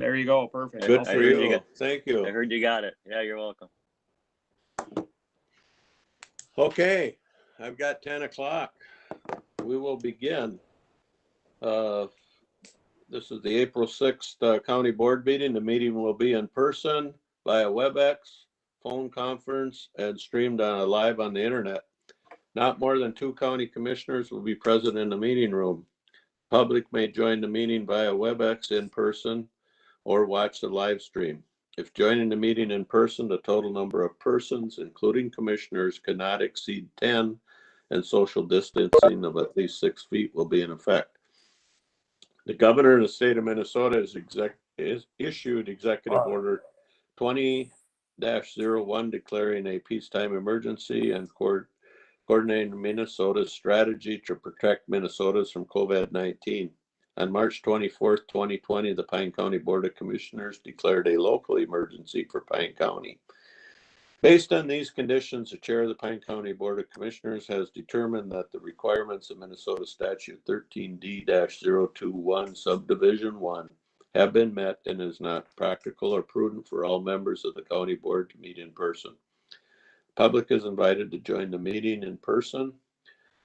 There you go. Perfect. Good for you. Thank you. I heard you got it. Yeah, you're welcome. Okay, I've got 10 o'clock. We will begin. This is the April 6th county board meeting. The meeting will be in person via WebEx, phone conference, and streamed live on the internet. Not more than 2 county commissioners will be present in the meeting room. Public may join the meeting via WebEx in person or watch the live stream. If joining the meeting in person, the total number of persons, including commissioners, cannot exceed 10, and social distancing of at least 6 feet will be in effect. The governor of the state of Minnesota is issued Executive Order 20-01 declaring a peacetime emergency and coordinating Minnesota's strategy to protect Minnesotans from COVID-19. On March 24th, 2020, the Pine County Board of Commissioners declared a local emergency for Pine County. Based on these conditions, the chair of the Pine County Board of Commissioners has determined that the requirements of Minnesota Statute 13D-021 Subdivision 1 have been met and is not practical or prudent for all members of the county board to meet in person. Public is invited to join the meeting in person,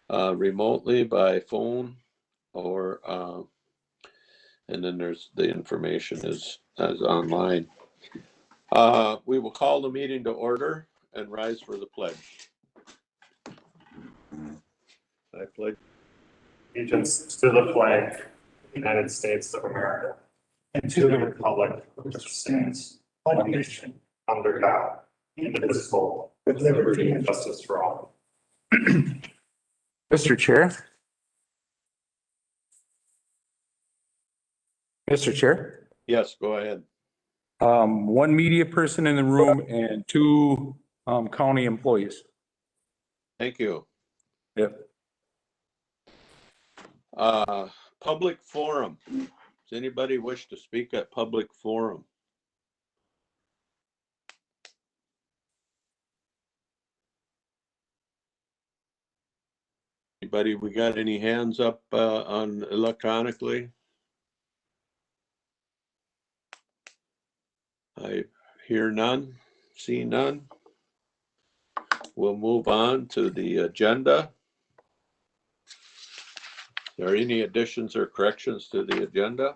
remotely, by phone, or and then there's the information is online. We will call the meeting to order and rise for the pledge. I pledge allegiance to the flag of the United States of America and to the republic which stands one nation under God, indivisible, with liberty and justice for all. Mr. Chair. Mr. Chair. Yes, go ahead. 1 media person in the room and 2 county employees. Thank you. Yep. Public forum. Does anybody wish to speak at public forum? Anybody, we got any hands up on electronically? I hear none, see none. We'll move on to the agenda. Are there any additions or corrections to the agenda?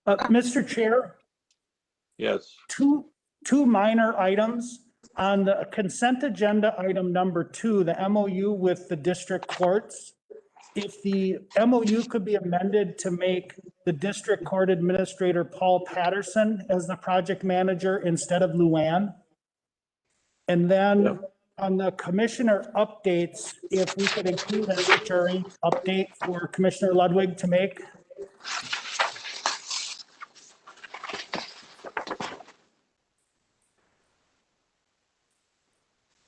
Mr. Chair? Yes. Two minor items. On the consent agenda, item number 2, the MOU with the district courts. If the MOU could be amended to make the district court administrator Paul Patterson as the project manager instead of Luann. And then on the commissioner updates, if we could include a statutory update for Commissioner Ludwig to make.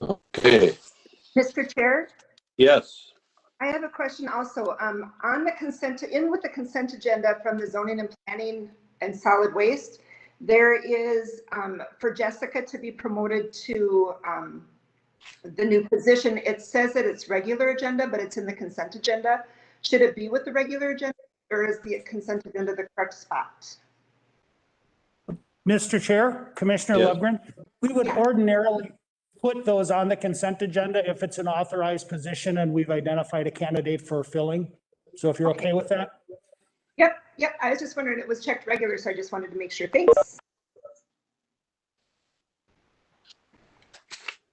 Okay. Mr. Chair? Yes. I have a question also. On the consent, with the consent agenda from the zoning and planning and solid waste, there is for Jessica to be promoted to the new position. It says that it's regular agenda, but it's in the consent agenda. Should it be with the regular agenda, or is the consent agenda the correct spot? Mr. Chair, Commissioner Lubgren, we would ordinarily put those on the consent agenda if it's an authorized position and we've identified a candidate for filling. So if you're okay with that? Yep. I was just wondering, it was checked regular, so I just wanted to make sure. Thanks.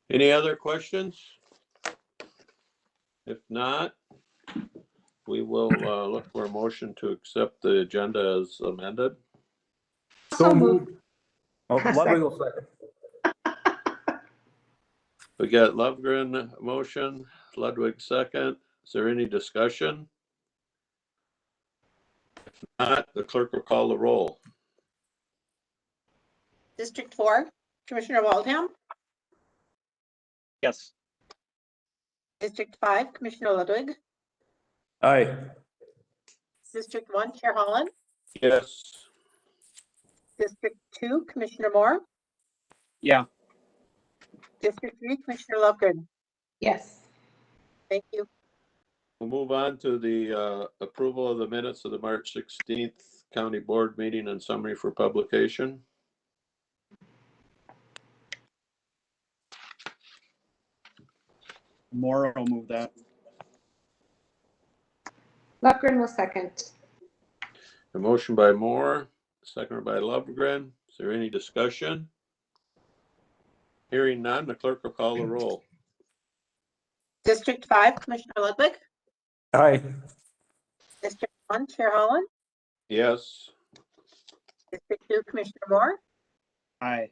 Any other questions? If not, we will look for a motion to accept the agenda as amended. So moved. Oh, Ludwig will second. We got Lundgren motion, Ludwig second. Is there any discussion? If not, the clerk will call the roll. District 4, Commissioner Waldham. Yes. District 5, Commissioner Ludwig. Aye. District 1, Chair Holland. Yes. District 2, Commissioner Moore. Yeah. District 3, Commissioner Lubgren. Yes. Thank you. We'll move on to the approval of the minutes of the March 16th County Board meeting and summary for publication. Moore will move that. Lundgren will second. A motion by Moore, seconded by Lovegren. Is there any discussion? Hearing none, the clerk will call the roll. District 5, Commissioner Ludwig. Aye. District 1, Chair Holland. Yes. District 2, Commissioner Moore. Aye.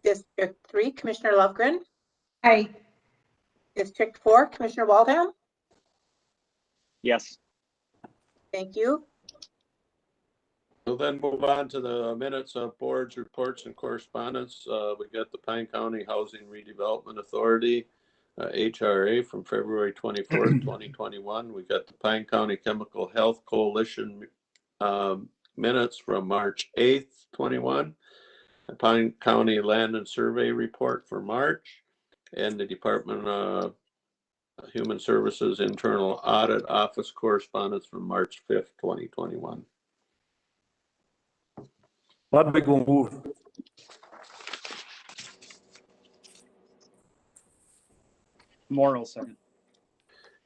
District 3, Commissioner Lovegren. Aye. District 4, Commissioner Waldham. Yes. Thank you. We'll then move on to the minutes of boards, reports, and correspondence. We got the Pine County Housing Redevelopment Authority, HRA, from February 24th, 2021. We got the Pine County Chemical Health Coalition minutes from March 8th, 21. The Pine County Land and Survey Report for March, and the Department of Human Services Internal Audit Office correspondence from March 5th, 2021. Ludwig will move. Moore will second.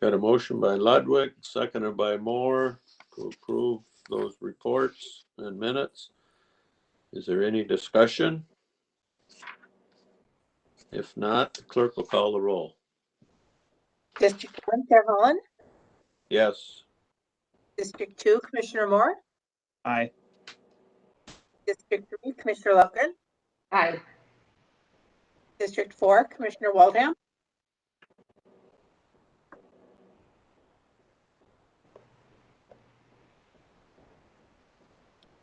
Got a motion by Ludwig, seconded by Moore, to approve those reports and minutes. Is there any discussion? If not, the clerk will call the roll. District 1, Chair Holland. Yes. District 2, Commissioner Moore. Aye. District 3, Commissioner Lovegren. Aye. District 4, Commissioner Waldham.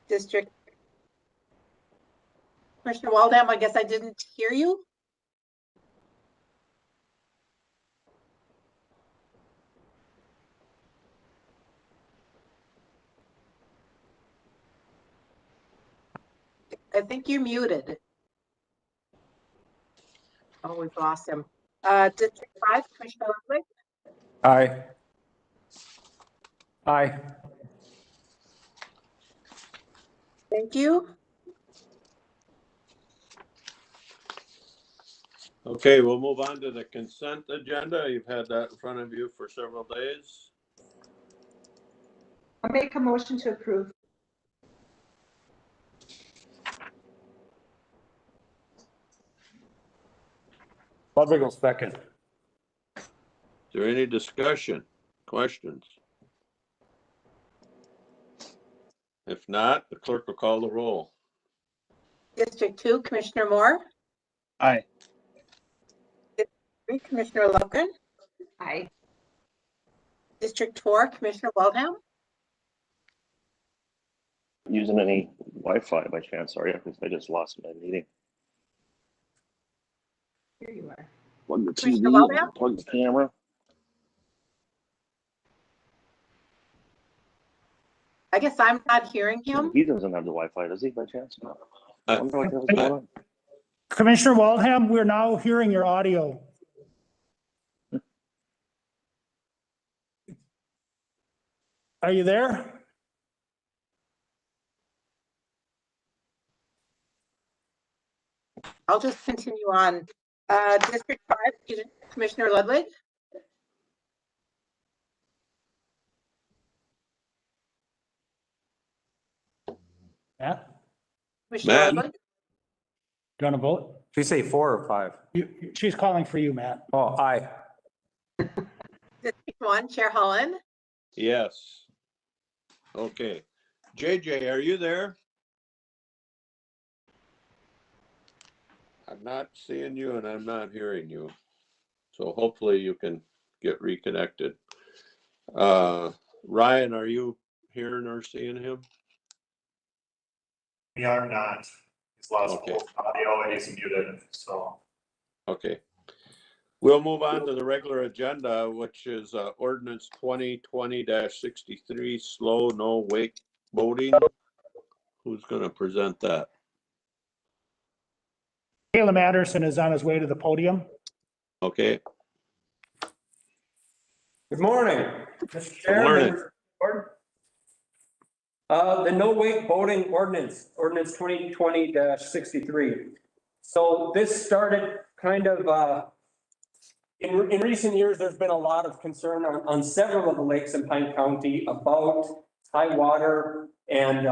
District Commissioner Waldham, I guess I didn't hear you. I think you're muted. Oh, we've lost him. District 5, Commissioner Ludwig. Aye. Aye. Thank you. Okay, we'll move on to the consent agenda. You've had that in front of you for several days. I'll make a motion to approve. Ludwig will second. Is there any discussion, questions? If not, the clerk will call the roll. District 2, Commissioner Moore. Aye. 3, Commissioner Lovegren. Aye. District 4, Commissioner Waldham. Using any Wi-Fi by chance, are you? Because I just lost my meeting. Here you are. Plug the Commissioner TV, Waldham? plug the camera. I guess I'm not hearing him. He doesn't have the Wi-Fi, does he, by chance? No. I wonder what the hell's going on. Commissioner Waldham, we're now hearing your audio. Are you there? I'll just continue on. District 5, Commissioner Ludwig. Matt, Commissioner Matt? Ludwig. do you want to vote? Did you say 4 or 5? She's calling for you, Matt. Oh, aye. District 1, Chair Holland. Yes. Okay. JJ, are you there? I'm not seeing you and I'm not hearing you. So hopefully you can get reconnected. Ryan, are you hearing or seeing him? We are not. He's lost Okay. both audio and he's muted, so. Okay. We'll move on to the regular agenda, which is ordinance 2020-63, slow, no wake boating. Who's going to present that? Caleb Anderson is on his way to the podium. Okay. Good morning. Mr. Good morning. Chairman. The no wake boating ordinance, ordinance 2020-63. So this started kind of, in recent years, there's been a lot of concern on several of the lakes in Pine County about high water and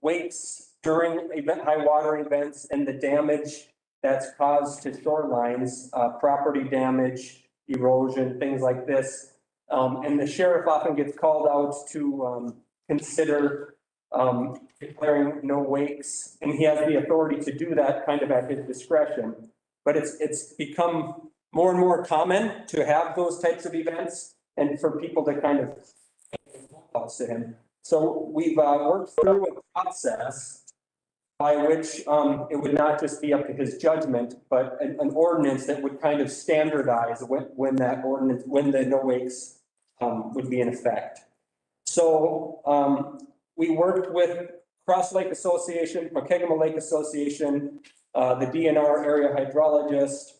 wakes during high water events and the damage that's caused to shorelines, property damage, erosion, things like this. And the sheriff often gets called out to consider declaring no wakes, and he has the authority to do that kind of at his discretion. But it's become more and more common to have those types of events and for people to kind of house him. So we've worked through a process by which it would not just be up to his judgment, but an ordinance that would kind of standardize when that ordinance, when the no wakes would be in effect. So we worked with Cross Lake Association, Pokegama Lake Association, the DNR area hydrologist,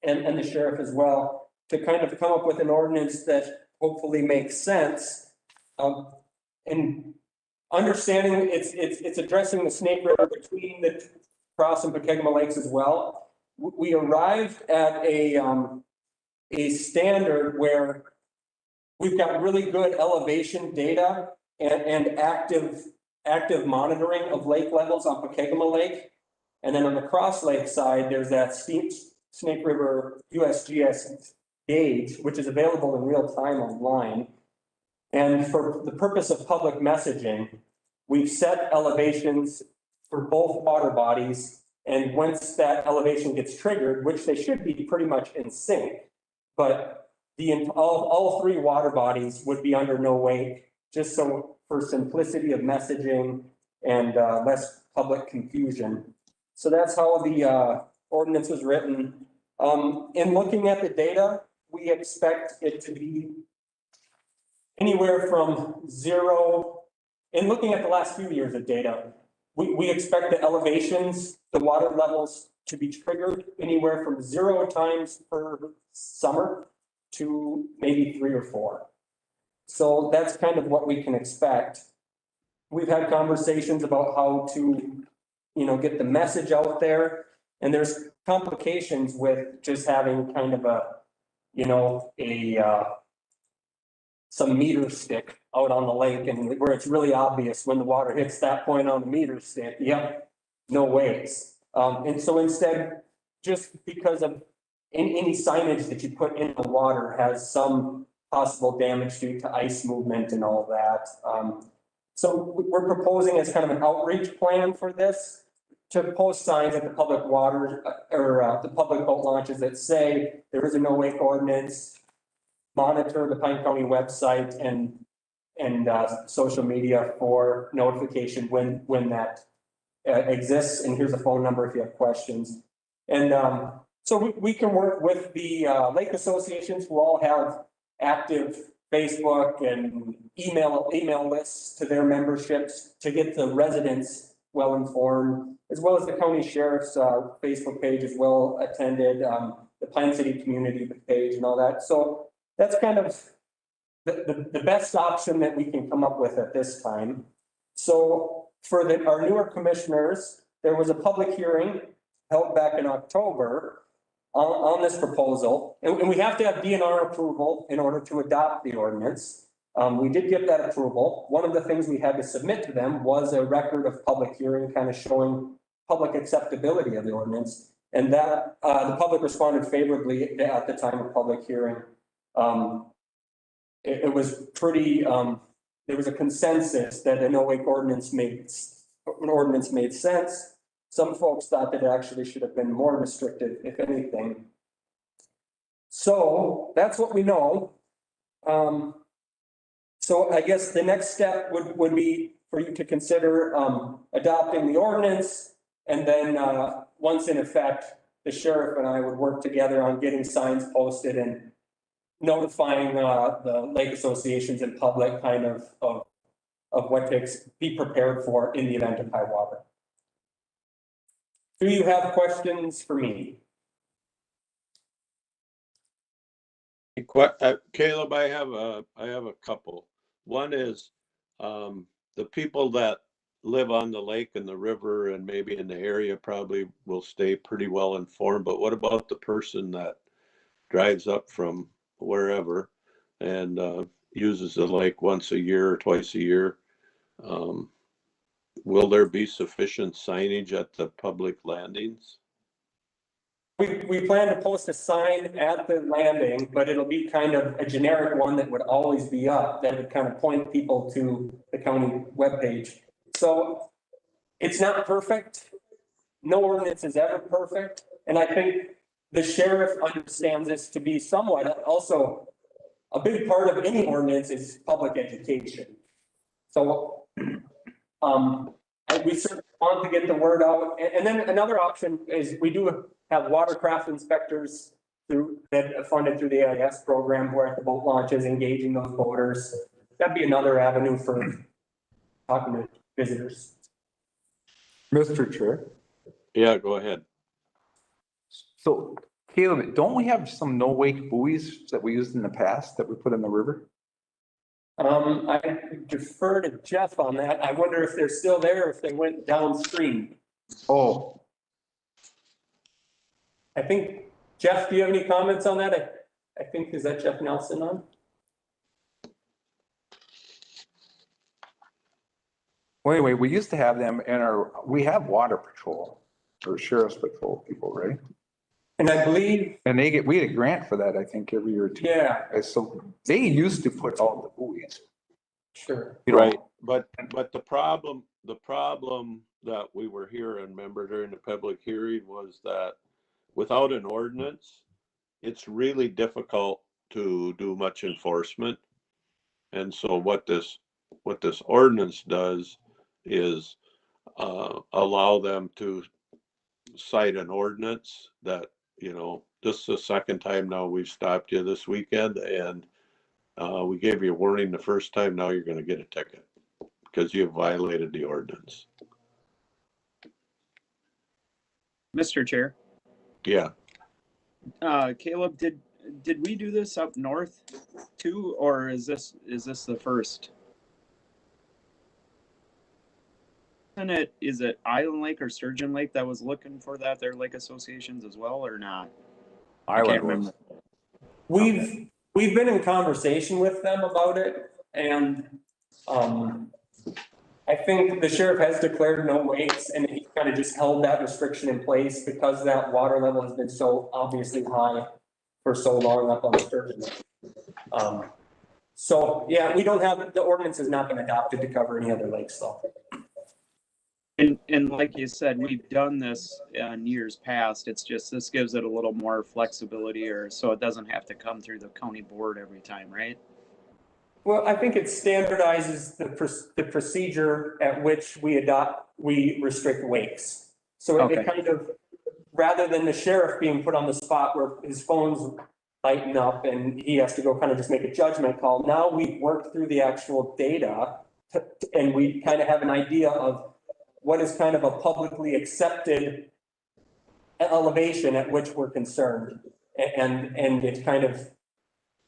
and the sheriff as well, to kind of come up with an ordinance that hopefully makes sense. And understanding it's addressing the Snake River between the Cross and Pokegama Lakes as well. We arrived at a standard where we've got really good elevation data and active monitoring of lake levels on Pokegama Lake. And then on the Cross Lake side, there's that Snake River USGS gauge, which is available in real time online. And for the purpose of public messaging, we've set elevations for both water bodies. And once that elevation gets triggered, which they should be pretty much in sync, but all three water bodies would be under no wake, just so for simplicity of messaging and less public confusion. So that's how the ordinance was written. In looking at the data, we expect it to be anywhere from 0. In looking at the last few years of data, we expect the elevations, the water levels to be triggered anywhere from 0 times per summer to maybe 3 or 4. So that's kind of what we can expect. We've had conversations about how to, get the message out there. And there's complications with just having kind of some meter stick out on the lake, and where it's really obvious when the water hits that point on the meter stick, yep, no wakes. And so instead, just because of any signage that you put in the water has some possible damage due to ice movement and all that. So we're proposing as kind of an outreach plan for this, to post signs at the public water or the public boat launches that say there is a no wake ordinance, monitor the Pine County website and social media for notification when that exists. And here's a phone number if you have questions. And so we can work with the lake associations who all have active Facebook and email lists to their memberships to get the residents well informed, as well as the county sheriff's Facebook page is well attended, the Pine City community page and all that. So that's kind of the best option that we can come up with at this time. So for our newer commissioners, there was a public hearing held back in October on this proposal, and we have to have DNR approval in order to adopt the ordinance. We did get that approval. One of the things we had to submit to them was a record of public hearing, kind of showing public acceptability of the ordinance, and that the public responded favorably at the time of public hearing. It was pretty. There was a consensus that a no wake ordinance made sense. Some folks thought that it actually should have been more restrictive, if anything. So that's what we know. So I guess the next step would be for you to consider adopting the ordinance, and then once in effect, the sheriff and I would work together on getting signs posted and notifying the lake associations in public kind of what to be prepared for in the event of high water. Do you have questions for me? Caleb, I have a couple. One is, the people that live on the lake and the river and maybe in the area probably will stay pretty well informed, but what about the person that drives up from wherever and uses the lake once a year or twice a year? Will there be sufficient signage at the public landings? We plan to post a sign at the landing, but it'll be kind of a generic one that would always be up, that would kind of point people to the county webpage. So it's not perfect. No ordinance is ever perfect. And I think the sheriff understands this to be somewhat also a big part of any ordinance is public education. So, we certainly want to get the word out. And then another option is we do have watercraft inspectors that are funded through the AIS program who are at the boat launches, engaging those boaters. That'd be another avenue for talking to visitors. Mr. Chair. Yeah, go ahead. So Caleb, don't we have some no wake buoys that we used in the past that we put in the river? I defer to Jeff on that. I wonder if they're still there, if they went downstream. Oh, I think, Jeff, do you have any comments on that? I think, is that Jeff Nelson on? well, anyway, we used to have them in we have water patrol or sheriff's patrol people, right? And I believe, And we get a grant for that, I think, every year or two. yeah, So they used to put all the buoys. sure. You know, Right, but the problem that we were hearing, remember during the public hearing, was that without an ordinance, it's really difficult to do much enforcement. And so what this ordinance does is allow them to cite an ordinance that, this is the second time now we've stopped you this weekend, and we gave you a warning the first time. Now you're going to get a ticket because you violated the ordinance. Mr. Chair, Yeah. Caleb, did we do this up north too, or is this the first? Is it Island Lake or Sturgeon Lake that was looking for that? Their lake associations as well, or not? I can't remember. We've been in conversation with them about it, and I think the sheriff has declared no wakes, and he kind of just held that restriction in place because that water level has been so obviously high for so long up on Sturgeon. So yeah, we don't have, the ordinance has not been adopted to cover any other lakes though. And like you said, we've done this in years past. It's just this gives it a little more flexibility, or so it doesn't have to come through the county board every time, right? Well, I think it standardizes the procedure at which we restrict wakes. So it kind of, rather than the sheriff being put on the spot where his phone's lighting up and he has to go kind of just make a judgment call. Now we've worked through the actual data and we kind of have an idea of what is kind of a publicly accepted elevation at which we're concerned. And it kind of,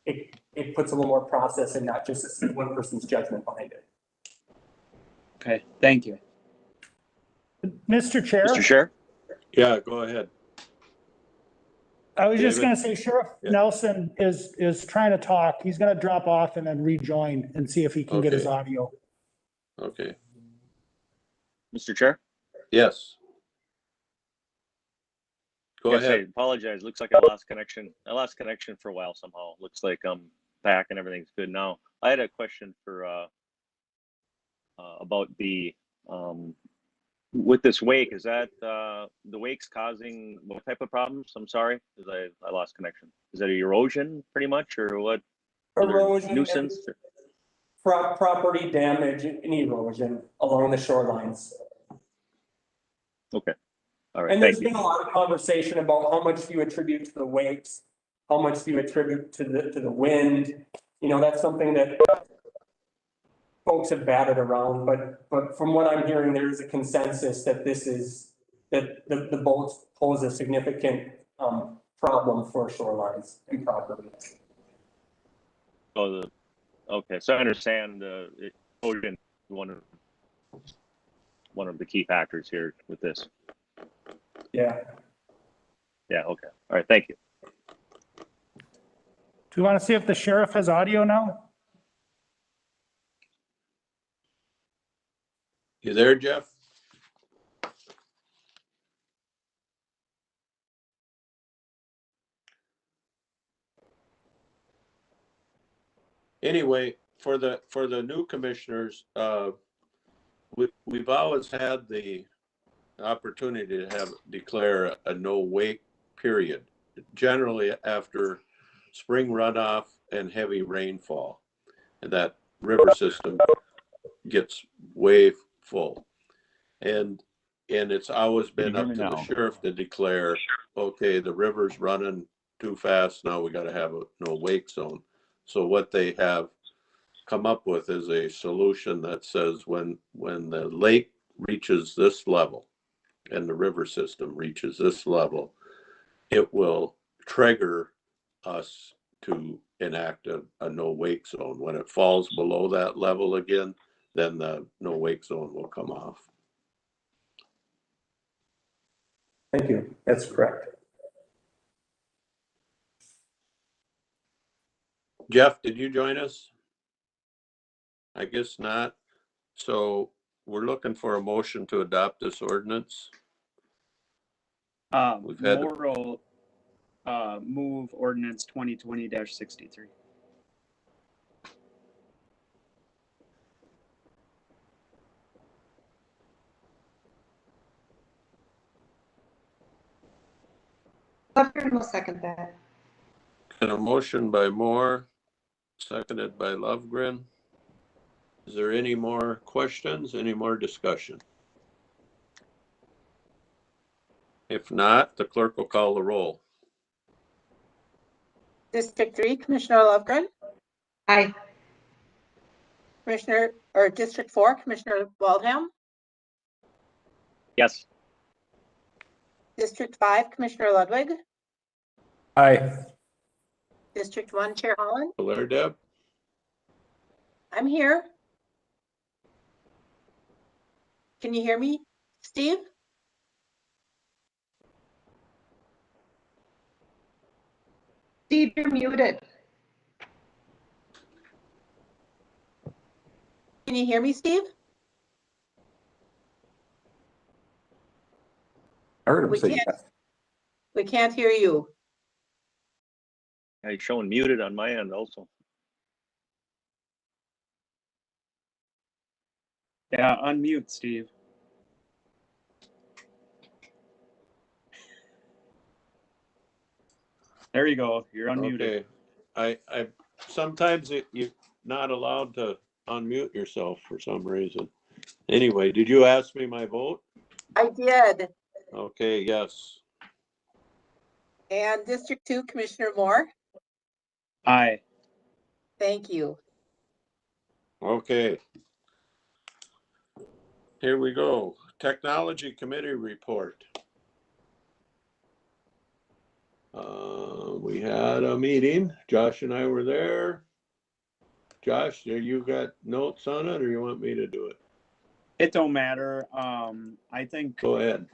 it puts a little more process and not just one person's judgment behind it. Okay, thank you. Mr. Chair, Mr. Chair? Yeah, go ahead. I was just David? gonna say Sheriff Yeah. Nelson is trying to talk. He's gonna drop off and then rejoin and see if he can get his Okay. audio. Okay. Mr. Chair? Yes. Go Yes, I ahead. apologize. Looks like I lost connection. I lost connection for a while somehow. Looks like I'm back and everything's good now. I had a question for about the with this wake. Is that the wake's causing what type of problems? I'm sorry, because I lost connection. Is that erosion pretty much, or what? Erosion, Nuisance? property damage and erosion along the shorelines. Okay. All right. And there's Thank you. been a lot of conversation about how much do you attribute to the wakes, how much do you attribute to the wind? You know, that's something that folks have batted around, but from what I'm hearing, there is a consensus that that the boats pose a significant problem for shorelines and properties. Oh, okay. So I understand the erosion one of the key factors here with this. Yeah. Yeah, okay. All right, thank you. Do you want to see if the sheriff has audio now? You there, Jeff? Anyway, for the new commissioners, we've always had the opportunity to declare a no wake period, generally after spring runoff and heavy rainfall, and that river system gets way full. And it's always been up to the sheriff to declare, okay, the river's running too fast, now we got to have a no wake zone. So what they have come up with is a solution that says when the lake reaches this level and the river system reaches this level, it will trigger us to enact a no wake zone. When it falls below that level again, then the no wake zone will come off. Thank you. That's correct. Jeff, did you join us? I guess not. So we're looking for a motion to adopt this ordinance. We've had Morrow, move ordinance 2020-63. Lefferts will second that. and a motion by Moore, seconded by Lovegren. Is there any more questions, any more discussion? If not, the clerk will call the roll. District 3, Commissioner Lovegren. Aye. District 4, Commissioner Waldham. Yes. District 5, Commissioner Ludwig. Aye. District 1, Chair Holland. There, Deb? I'm here. Can you hear me, Steve? Steve, you're muted. Can you hear me, Steve? I heard him We say can't. yes. We can't hear you. Yeah, you're showing muted on my end also. Yeah, unmute, Steve. There you go. You're unmuted. Okay. I sometimes you're not allowed to unmute yourself for some reason. Anyway, did you ask me my vote? I did. Okay, yes. And District 2, Commissioner Moore. Aye. Thank you. Okay. Here we go. Technology Committee report. We had a meeting. Josh and I were there. Josh, you got notes on it or you want me to do it? It don't matter. I think Go ahead.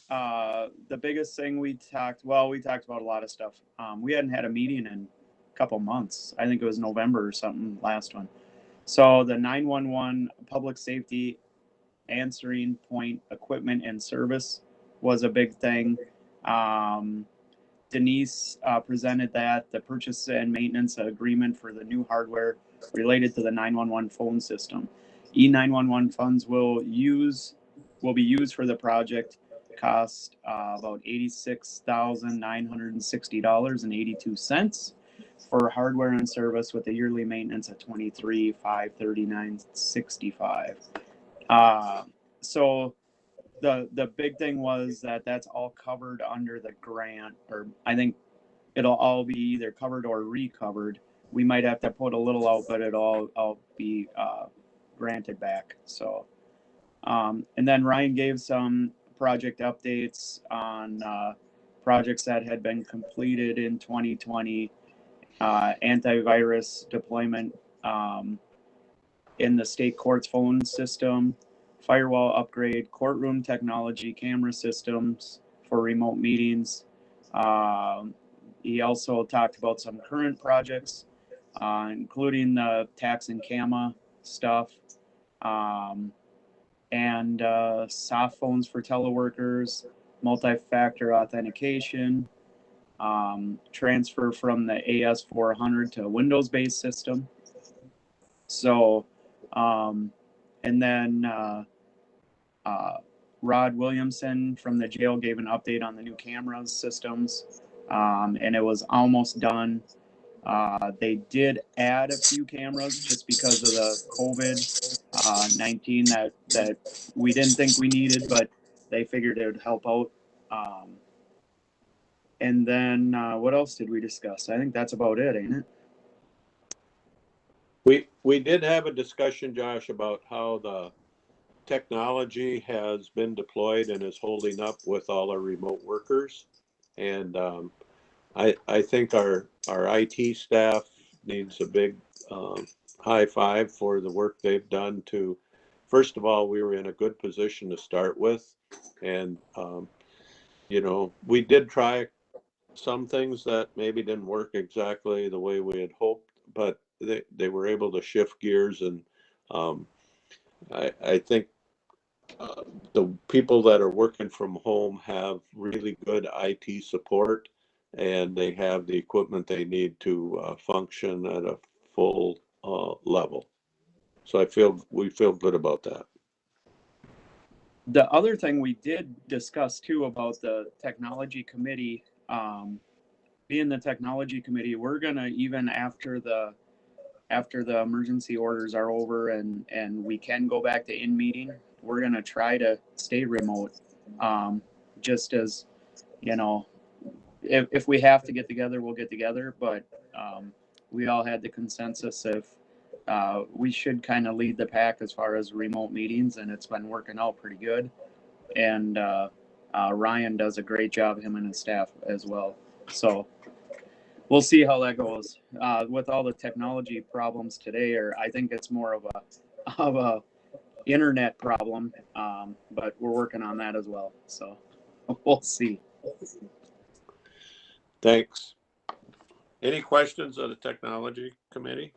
the biggest thing we talked about a lot of stuff. We hadn't had a meeting in a couple months. I think it was November or something, last one. So the 911 public safety answering point equipment and service was a big thing. Denise presented that, the purchase and maintenance agreement for the new hardware related to the 911 phone system. E911 funds will be used for the project. Cost about $86,960.82 for hardware and service, with a yearly maintenance of $23,539.65. So the big thing was that's all covered under the grant, or I think it'll all be either covered or recovered. We might have to put a little out, but it'll all be granted back. So, and then Ryan gave some project updates on projects that had been completed in 2020, antivirus deployment in the state courts phone system, firewall upgrade, courtroom technology, camera systems for remote meetings. He also talked about some current projects, including the tax and CAMA stuff, and soft phones for teleworkers, multi-factor authentication, transfer from the AS400 to a Windows-based system. So, and then Rod Williamson from the jail gave an update on the new cameras systems, and it was almost done. They did add a few cameras just because of the COVID-19 that we didn't think we needed, but they figured it would help out. And then what else did we discuss? I think that's about it, ain't it? We did have a discussion, Josh, about how the technology has been deployed and is holding up with all our remote workers. And I think our IT staff needs a big high five for the work they've done to, first of all, we were in a good position to start with. And, you know, we did try some things that maybe didn't work exactly the way we had hoped, but they were able to shift gears. And I think the people that are working from home have really good IT support, and they have the equipment they need to function at a full level. So we feel good about that. The other thing we did discuss too about the technology committee, being the technology committee, we're gonna, even after the emergency orders are over and we can go back to in meeting, we're gonna try to stay remote. Just as, you know, if we have to get together, we'll get together, but we all had the consensus if we should kind of lead the pack as far as remote meetings, and it's been working out pretty good. And Ryan does a great job, him and his staff as well. So we'll see how that goes. With all the technology problems today, or I think it's more of a internet problem, but we're working on that as well. So we'll see. Thanks. Any questions of the technology committee?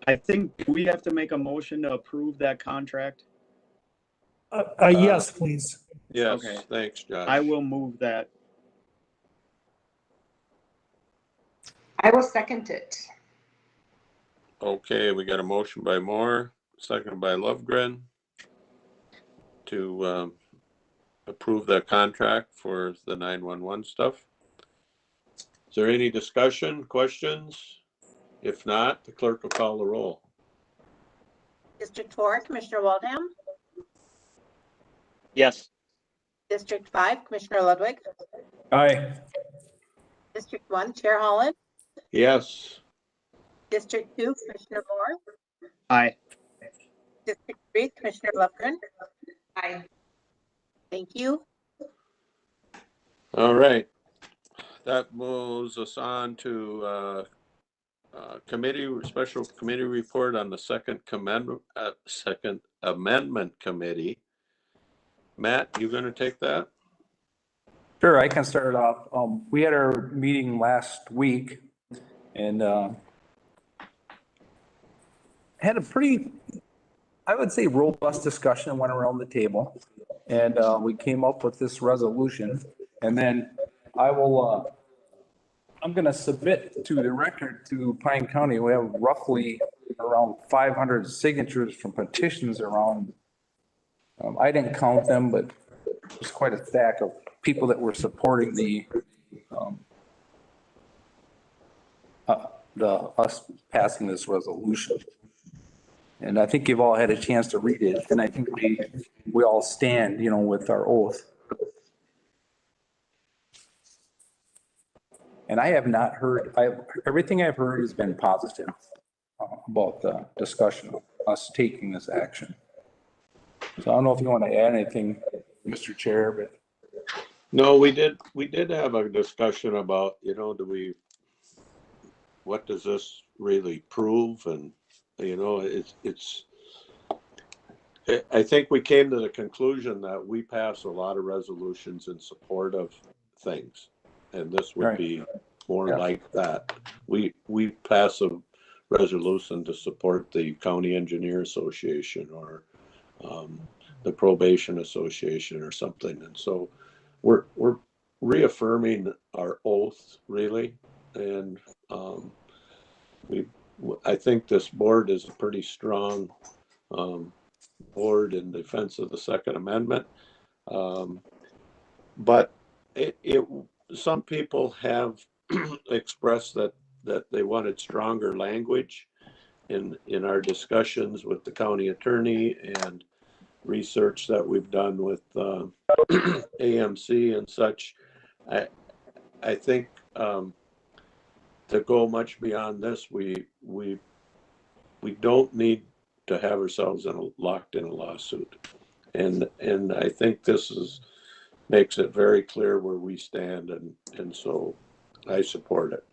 I think we have to make a motion to approve that contract. Yes, please. Yes, Okay. Thanks, Josh. I will move that. I will second it. Okay, we got a motion by Moore, seconded by Lovegren to approve that contract for the 911 stuff. Is there any discussion, questions? If not, the clerk will call the roll. District 4, Commissioner Waldham. Yes. District 5, Commissioner Ludwig. Aye. District 1, Chair Holland. Yes. District 2, Commissioner Moore. Aye. District 3, Commissioner Lovegren. Aye. Thank you. All right. That moves us on to special committee report on the second amendment committee. Matt, you going to take that? Sure, I can start off. We had our meeting last week and had a pretty, I would say, robust discussion, went around the table. And we came up with this resolution. And then I'm going to submit to the record to Pine County. We have roughly around 500 signatures from petitions around. I didn't count them, but there's quite a stack of people that were supporting us passing this resolution. And I think you've all had a chance to read it, and I think we all stand, you know, with our oath. And I have not heard, everything I've heard has been positive about the discussion of us taking this action. So I don't know if you want to add anything, Mr. Chair, but. No, we did have a discussion about, you know, do what does this really prove? And, I think we came to the conclusion that we pass a lot of resolutions in support of things. And this would Right. be more Yeah. like that. We pass a resolution to support the County Engineer Association or the Probation Association or something. And so we're reaffirming our oath, really. And I think this board is a pretty strong board in defense of the Second Amendment. But some people have expressed that they wanted stronger language in our discussions with the county attorney and research that we've done with AMC and such. I think to go much beyond this, we don't need to have ourselves locked in a lawsuit. And I think this makes it very clear where we stand, and so I support it.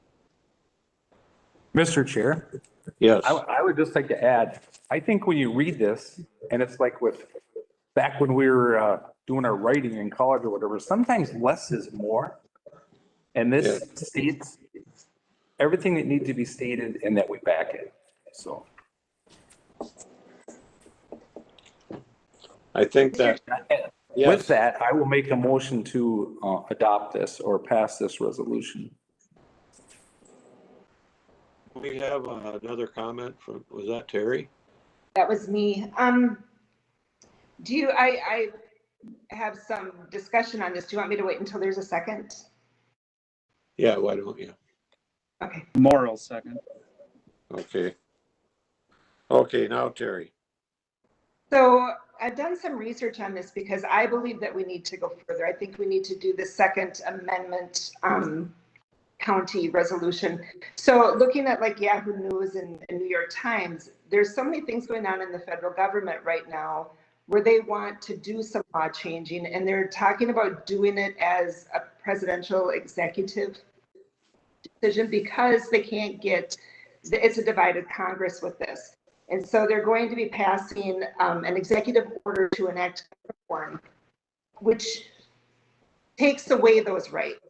Mr. Chair, Yes. I would just like to add, I think when you read this, and it's like back when we were doing our writing in college or whatever, sometimes less is more. And this states everything that needs to be stated and that we back it. So I think that, with that, I will make a motion to adopt this or pass this resolution. we have another comment was that Terry? That was me. I have some discussion on this. Do you want me to wait until there's a second? Yeah, why don't you? Okay. Moral second. Okay, now Terry. So I've done some research on this because I believe that we need to go further. I think we need to do the Second Amendment county resolution. So looking at like Yahoo News and New York Times, there's so many things going on in the federal government right now where they want to do some law changing, and they're talking about doing it as a presidential executive decision because they can't it's a divided Congress with this. And so they're going to be passing an executive order to enact reform, which takes away those rights.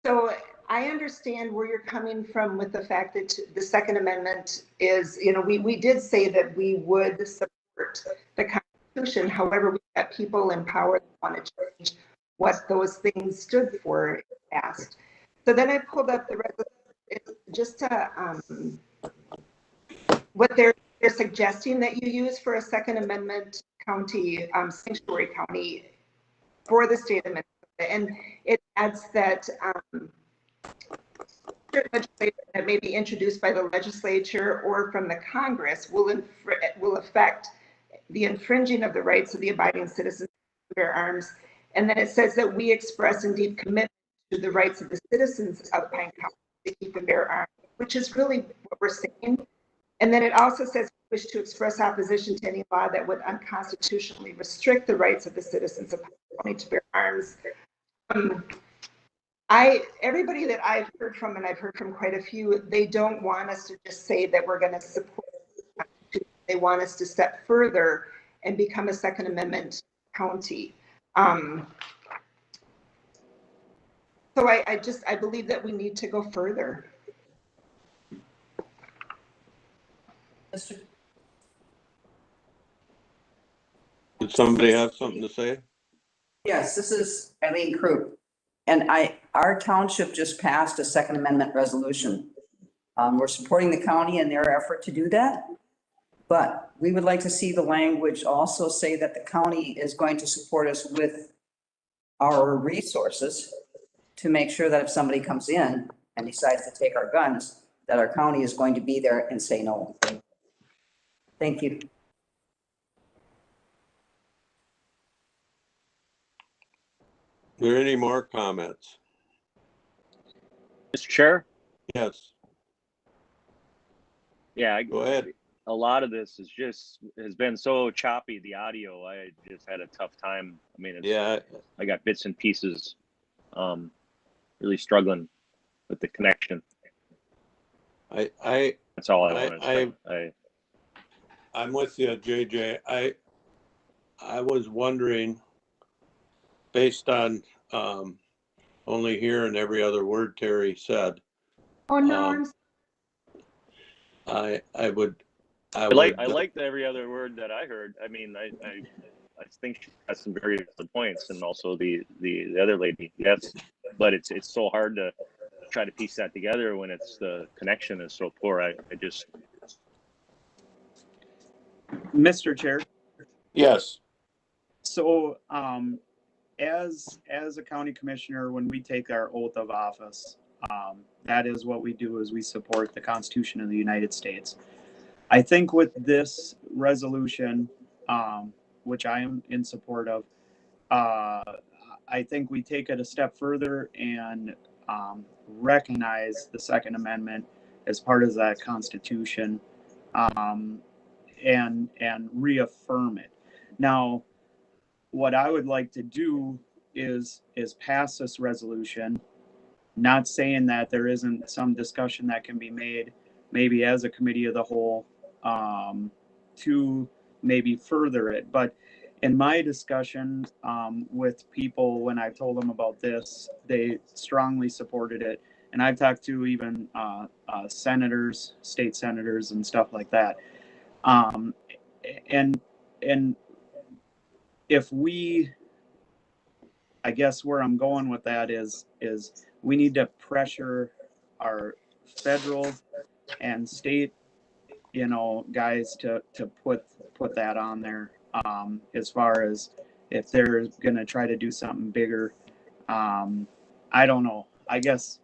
So I understand where you're coming from with the fact that the Second Amendment is, we did say that we would support the Constitution. However, we've got people in power that want to change what those things stood for in the past. So then I pulled up the resolution just to what they're suggesting that you use for a Second Amendment county, sanctuary county for the state of Minnesota. And it adds that certain legislation that may be introduced by the legislature or from the Congress will affect the infringing of the rights of the abiding citizens to bear arms. And then it says that we express in deep commitment to the rights of the citizens of Pine County to keep and bear arms, which is really what we're saying. And then it also says we wish to express opposition to any law that would unconstitutionally restrict the rights of the citizens of Pine County to bear arms. Everybody that I've heard from, and I've heard from quite a few, they don't want us to just say that we're going to support the Constitution. They want us to step further and become a Second Amendment county. So I believe that we need to go further. Did somebody have something to say? Yes, this is Eileen Krupp. And our township just passed a Second Amendment resolution. We're supporting the county in their effort to do that. But we would like to see the language also say that the county is going to support us with our resources to make sure that if somebody comes in and decides to take our guns, that our county is going to be there and say no. Thank you. Are there any more comments? Mr. Chair? Yes. Yeah, Go ahead. a lot of this has been so choppy, the audio. I just had a tough time. I mean, I got bits and pieces, really struggling with the connection. That's all I wanted. I'm with you, JJ. I was wondering, based on only hearing every other word Terry said. Oh, no, I I liked every other word that I heard. I mean, I think she has some very good points, and also the other lady, yes, but it's so hard to try to piece that together when it's the connection is so poor. I just. Mr. Chair. Yes. So, as a county commissioner, when we take our oath of office, that is what we do, is we support the Constitution of the United States. I think with this resolution, which I am in support of, I think we take it a step further and recognize the Second Amendment as part of that Constitution, and reaffirm it. Now, what I would like to do is pass this resolution, not saying that there isn't some discussion that can be made, maybe as a committee of the whole, to maybe further it. But in my discussion with people, when I told them about this, they strongly supported it. And I've talked to even senators, state senators, and stuff like that. And if we, I guess where I'm going with that is we need to pressure our federal and state, guys to put that on there, as far as if they're going to try to do something bigger. I don't know. I guess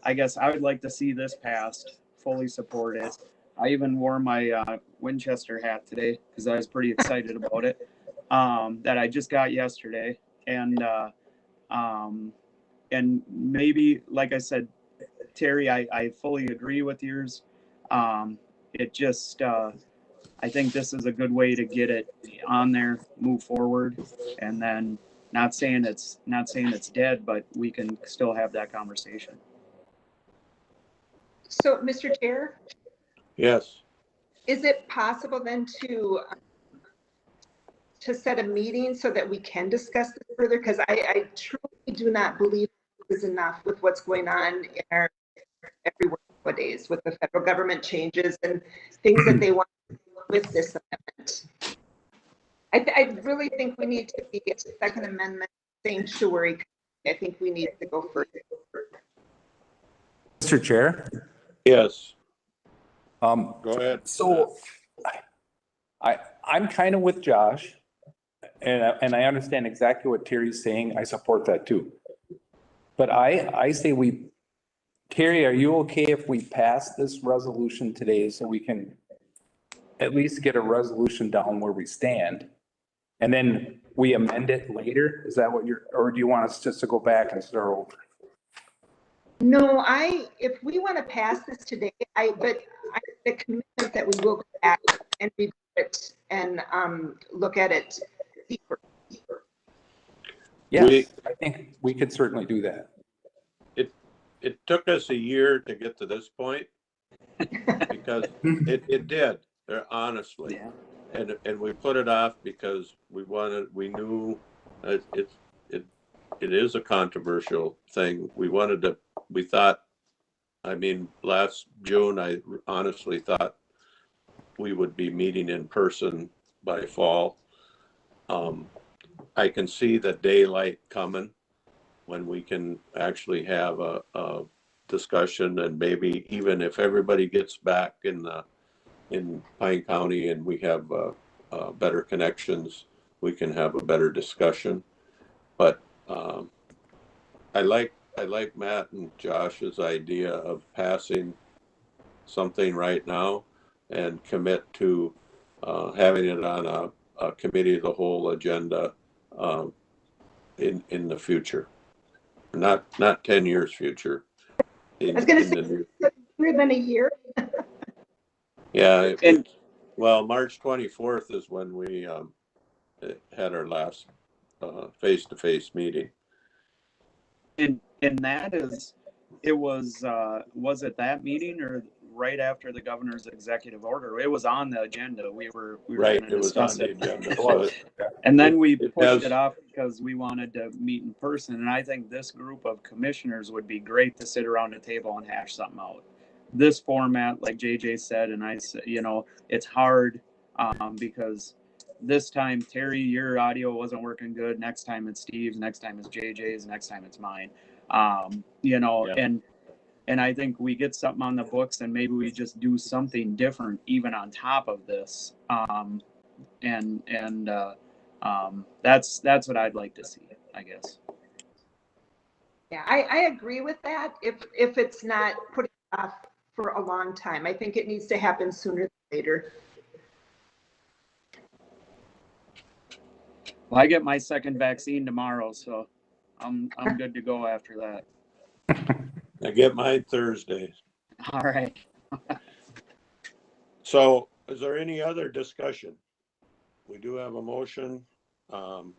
I would like to see this passed, fully support it. I even wore my Winchester hat today because I was pretty excited about it, that I just got yesterday. And maybe, like I said, Terry, I fully agree with yours. It just, I think this is a good way to get it on there, move forward, and then not saying it's dead, but we can still have that conversation. So, Mr. Chair? Yes. Is it possible then to set a meeting so that we can discuss this further? Because I truly do not believe there's enough with what's going on in our everywhere nowadays with the federal government changes and things that they want with this amendment. I really think we need to be a Second Amendment sanctuary. I think we need to go further. Mr. Chair? Yes. Go ahead. So I'm kind of with Josh, and I understand exactly what Terry's saying. I support that too. But I say Terry, are you okay if we pass this resolution today so we can at least get a resolution down where we stand? And then we amend it later? Is that what or do you want us just to go back and start over? No, if we want to pass this today, the commitment that we will go back and review it and look at it deeper. Yes, I think we could certainly do that. It took us a year to get to this point because it did, honestly. Yeah. And we put it off because we knew it is a controversial thing. We thought, last June, I honestly thought we would be meeting in person by fall. I can see the daylight coming when we can actually have a discussion, and maybe even if everybody gets back in Pine County and we have better connections, we can have a better discussion. But I like Matt and Josh's idea of passing something right now and commit to having it on a committee of the whole agenda in the future, not 10 years future. I was going to say more than a year. Yeah. March 24th is when we had our last face-to-face meeting. And that is, it was it that meeting or right after the governor's executive order. It was on the agenda. We were Right, going it to was on discuss the it. agenda. So And then It- we it pushed has- it off because we wanted to meet in person. And I think this group of commissioners would be great to sit around a table and hash something out. This format, like JJ said, and I said, you know, it's hard because this time, Terry, your audio wasn't working good. Next time it's Steve's. Next time it's JJ's. Next time it's mine. You know, Yeah. and I think we get something on the books, and maybe we just do something different, even on top of this. That's what I'd like to see, I guess. Yeah, I agree with that. If it's not putting off for a long time, I think it needs to happen sooner than later. Well, I get my second vaccine tomorrow, so I'm good to go after that. I get mine Thursday. All right. So is there any other discussion? We do have a motion on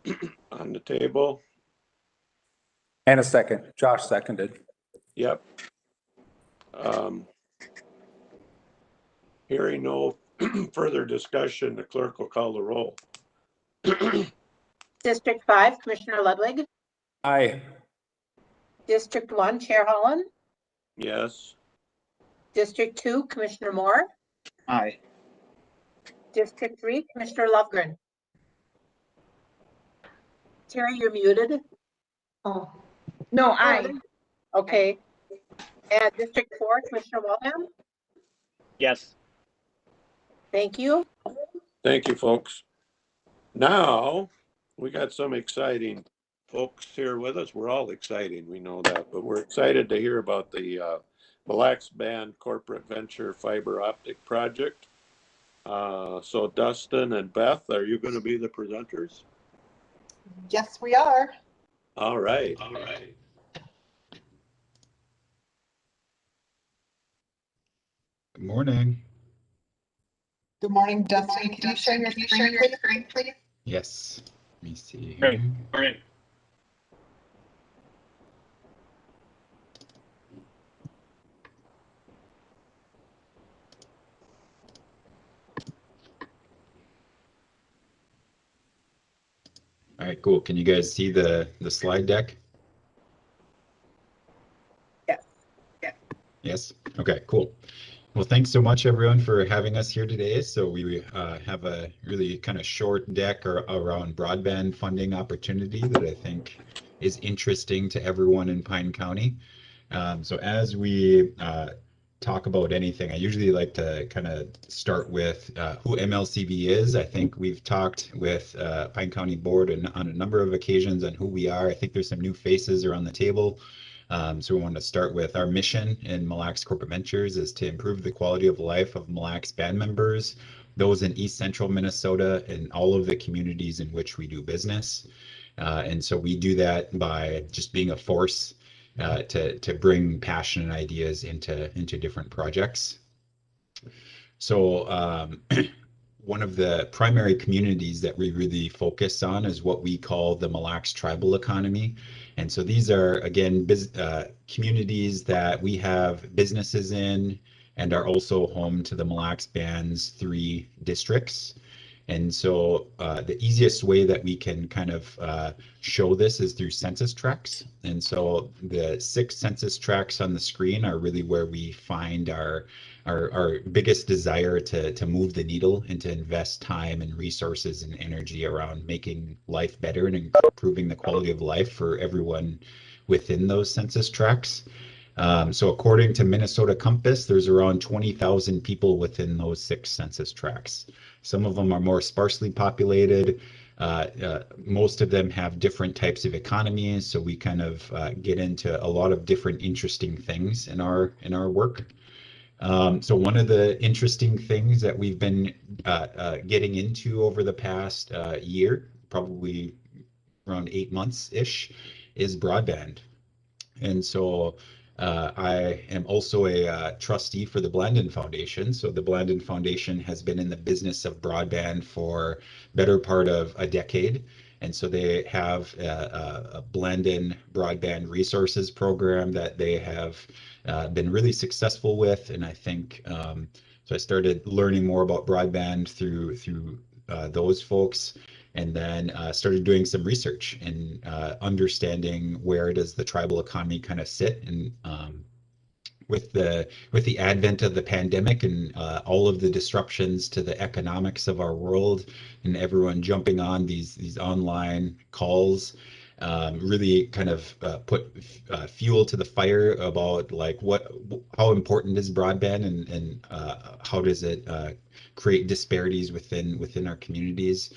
the table. And a second. Josh seconded. Yep. Hearing no further discussion, the clerk will call the roll. District 5, Commissioner Ludwig. Aye. District 1, Chair Holland. Yes. District 2, Commissioner Moore. Aye. District 3, Commissioner Lovegren. Terry, you're muted. Oh, no, Okay. And District 4, Commissioner Waltham. Yes. Thank you. Thank you, folks. Now, we got some exciting folks here with us. We're all excited, we know that, but we're excited to hear about the Mille Lacs Band Corporate Venture Fiber Optic Project. So Dustin and Beth, are you going to be the presenters? Yes, we are. All right. Good morning. Good morning, Dustin. Can you share your screen, please? Yes. Let me see. Great. Great. All right, cool. Can you guys see the slide deck? Yes. Yes. Okay, cool. Well, thanks so much, everyone, for having us here today. So we have a really kind of short deck around broadband funding opportunity that I think is interesting to everyone in Pine County. So as we talk about anything, I usually like to kind of start with who MLCB is. I think we've talked with Pine County Board on a number of occasions on who we are. I think there's some new faces around the table. So we want to start with our mission in Mille Lacs Corporate Ventures is to improve the quality of life of Mille Lacs band members, those in East Central Minnesota, and all of the communities in which we do business. And so we do that by just being a force to bring passion and ideas into different projects. So one of the primary communities that we really focus on is what we call the Mille Lacs tribal economy. And so these are, again, communities that we have businesses in and are also home to the Mille Lacs Band's 3 districts. And so the easiest way that we can kind of show this is through census tracts. And so the 6 census tracts on the screen are really where we find our biggest desire to move the needle and to invest time and resources and energy around making life better and improving the quality of life for everyone within those census tracts. So according to Minnesota Compass, there's around 20,000 people within those 6 census tracts. Some of them are more sparsely populated. Most of them have different types of economies. So we kind of get into a lot of different interesting things in our work. So one of the interesting things that we've been getting into over the past year, probably around 8 months-ish, is broadband. And so I am also a trustee for the Blandin Foundation. So the Blandin Foundation has been in the business of broadband for better part of a decade. And so they have a blend-in broadband resources program that they have been really successful with. And I think so I started learning more about broadband through those folks, and then started doing some research and understanding where does the tribal economy kind of sit. And with the advent of the pandemic and all of the disruptions to the economics of our world, and everyone jumping on these online calls, really kind of put fuel to the fire about like how important is broadband, and how does it create disparities within our communities.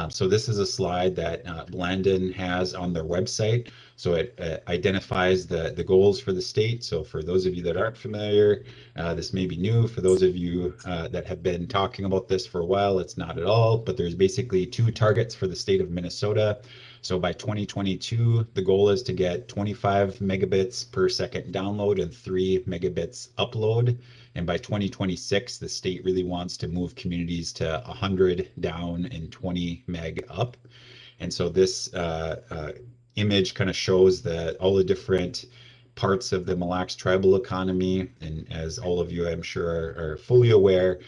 So this is a slide that Blandon has on their website. So it identifies the goals for the state. So for those of you that aren't familiar, this may be new. For those of you that have been talking about this for a while, it's not at all, but there's basically 2 targets for the state of Minnesota. So by 2022, the goal is to get 25 megabits per second download and 3 megabits upload. And by 2026, the state really wants to move communities to 100 down and 20 meg up. And so this image kind of shows all the different parts of the Mille Lacs tribal economy. And as all of you, I'm sure, are fully aware,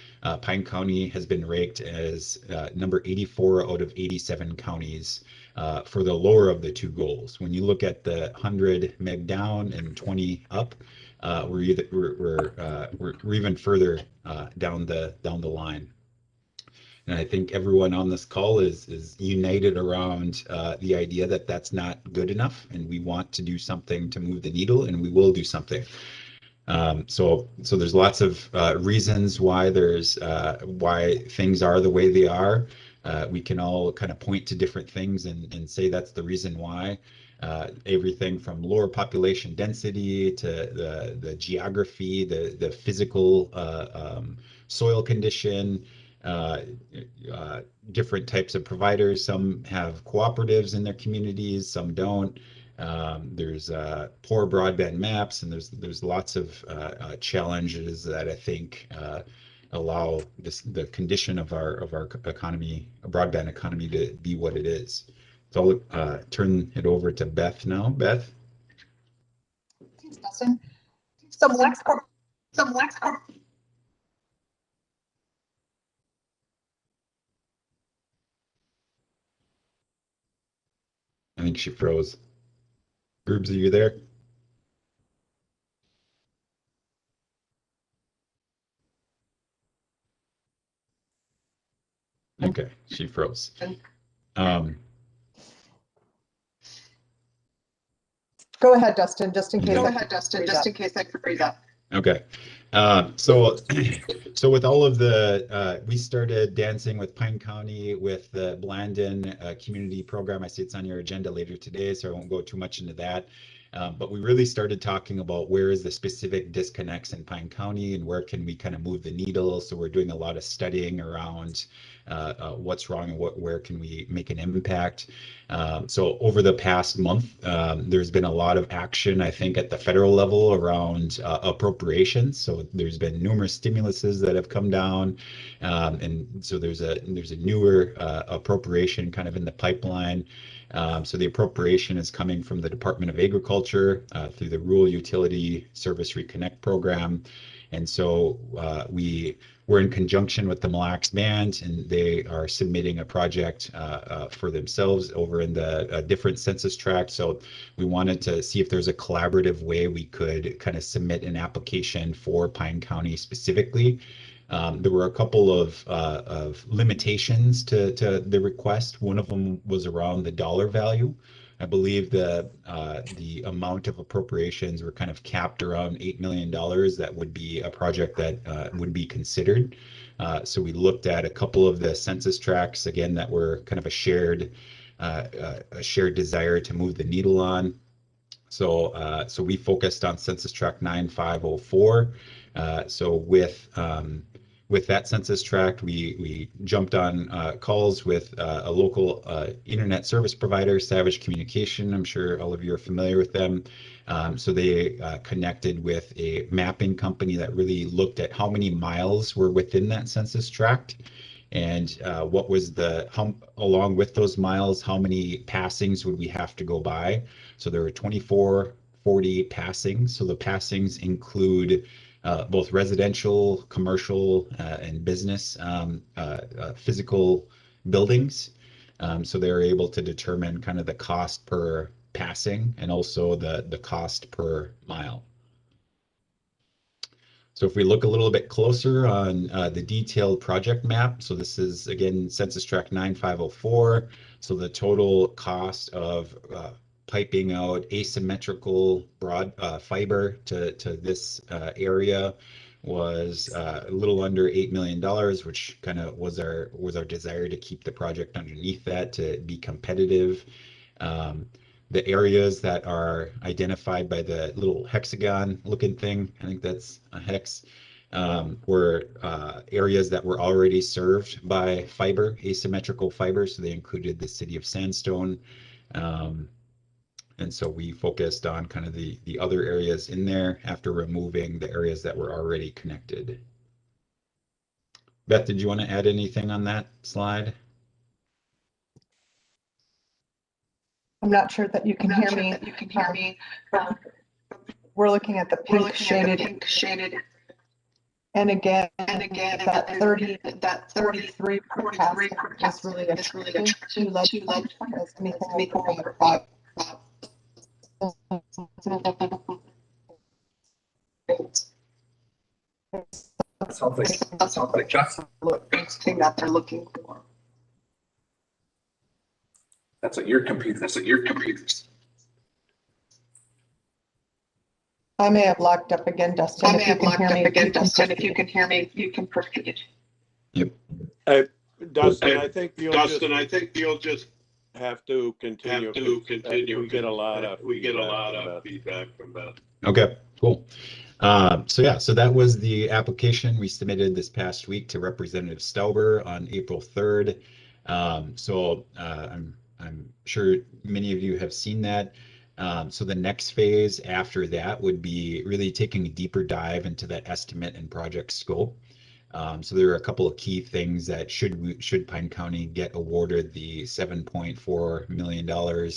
Pine County has been ranked as number 84 out of 87 counties for the lower of the 2 goals. When you look at the 100 meg down and 20 up, we're even further down the line. And I think everyone on this call is united around the idea that that's not good enough, and we want to do something to move the needle, and we will do something. So there's lots of reasons why why things are the way they are. We can all kind of point to different things and say that's the reason why. Everything from lower population density to the geography, the physical soil condition, different types of providers. Some have cooperatives in their communities, some don't. There's poor broadband maps, and there's lots of challenges that I think allow the condition of our economy, broadband economy, to be what it is. So I'll turn it over to Beth now. Beth. Thanks, Dustin. So Mille Lacs Corp. I think she froze. Groups, are you there? Okay, she froze. Go ahead, Dustin, just in case. I freeze up. Okay. So with all of we started dancing with Pine County with the Blandon community program. I see it's on your agenda later today, so I won't go too much into that. But we really started talking about where is the specific disconnects in Pine County and where can we kind of move the needle. So we're doing a lot of studying around what's wrong and where can we make an impact. So over the past month, there's been a lot of action, I think, at the federal level around appropriations. So there's been numerous stimuluses that have come down, and so there's a newer appropriation kind of in the pipeline. So the appropriation is coming from the Department of Agriculture through the Rural Utility Service Reconnect program. And so we're in conjunction with the Mille Lacs Band, and they are submitting a project for themselves over in the different census tract. So we wanted to see if there's a collaborative way we could kind of submit an application for Pine County specifically. There were a couple of limitations to the request. One of them was around the dollar value. I believe the amount of appropriations were kind of capped around $8 million. That would be a project that would be considered. So we looked at a couple of the census tracts, again, that were kind of a shared desire to move the needle on. So we focused on Census Tract 9504. So with that census tract, we jumped on calls with a local internet service provider, Savage Communication. I'm sure all of you are familiar with them. So they connected with a mapping company that really looked at how many miles were within that census tract. And what was along with those miles, how many passings would we have to go by? So there were 2440 passings. So the passings include both residential, commercial, and business physical buildings. So they're able to determine kind of the cost per passing and also the cost per mile. So if we look a little bit closer on the detailed project map, so this is again Census Tract 9504. So the total cost of piping out asymmetrical broad fiber to this area was a little under $8 million, which kind of was our desire to keep the project underneath that to be competitive. The areas that are identified by the little hexagon looking thing, I think that's a hex, were areas that were already served by fiber, asymmetrical fiber. So they included the city of Sandstone. And so we focused on kind of the other areas in there after removing the areas that were already connected. Beth, did you want to add anything on that slide? I'm not sure that you can hear me. We're looking at the pink shaded. And again, that 33 per pass is really a too low. Anything over 5. That's something just Thing that they're looking for. that's what your computer. I may have locked up again, Dustin. If you can hear me, you can proceed. Yep. Dustin, I think you'll just have to continue. We get a lot of feedback from Beth. Okay, cool. So that was the application we submitted this past week to Representative Stauber on April 3rd. I'm sure many of you have seen that. So the next phase after that would be really taking a deeper dive into that estimate and project scope. So there are a couple of key things that should Pine County get awarded the $7.4 million,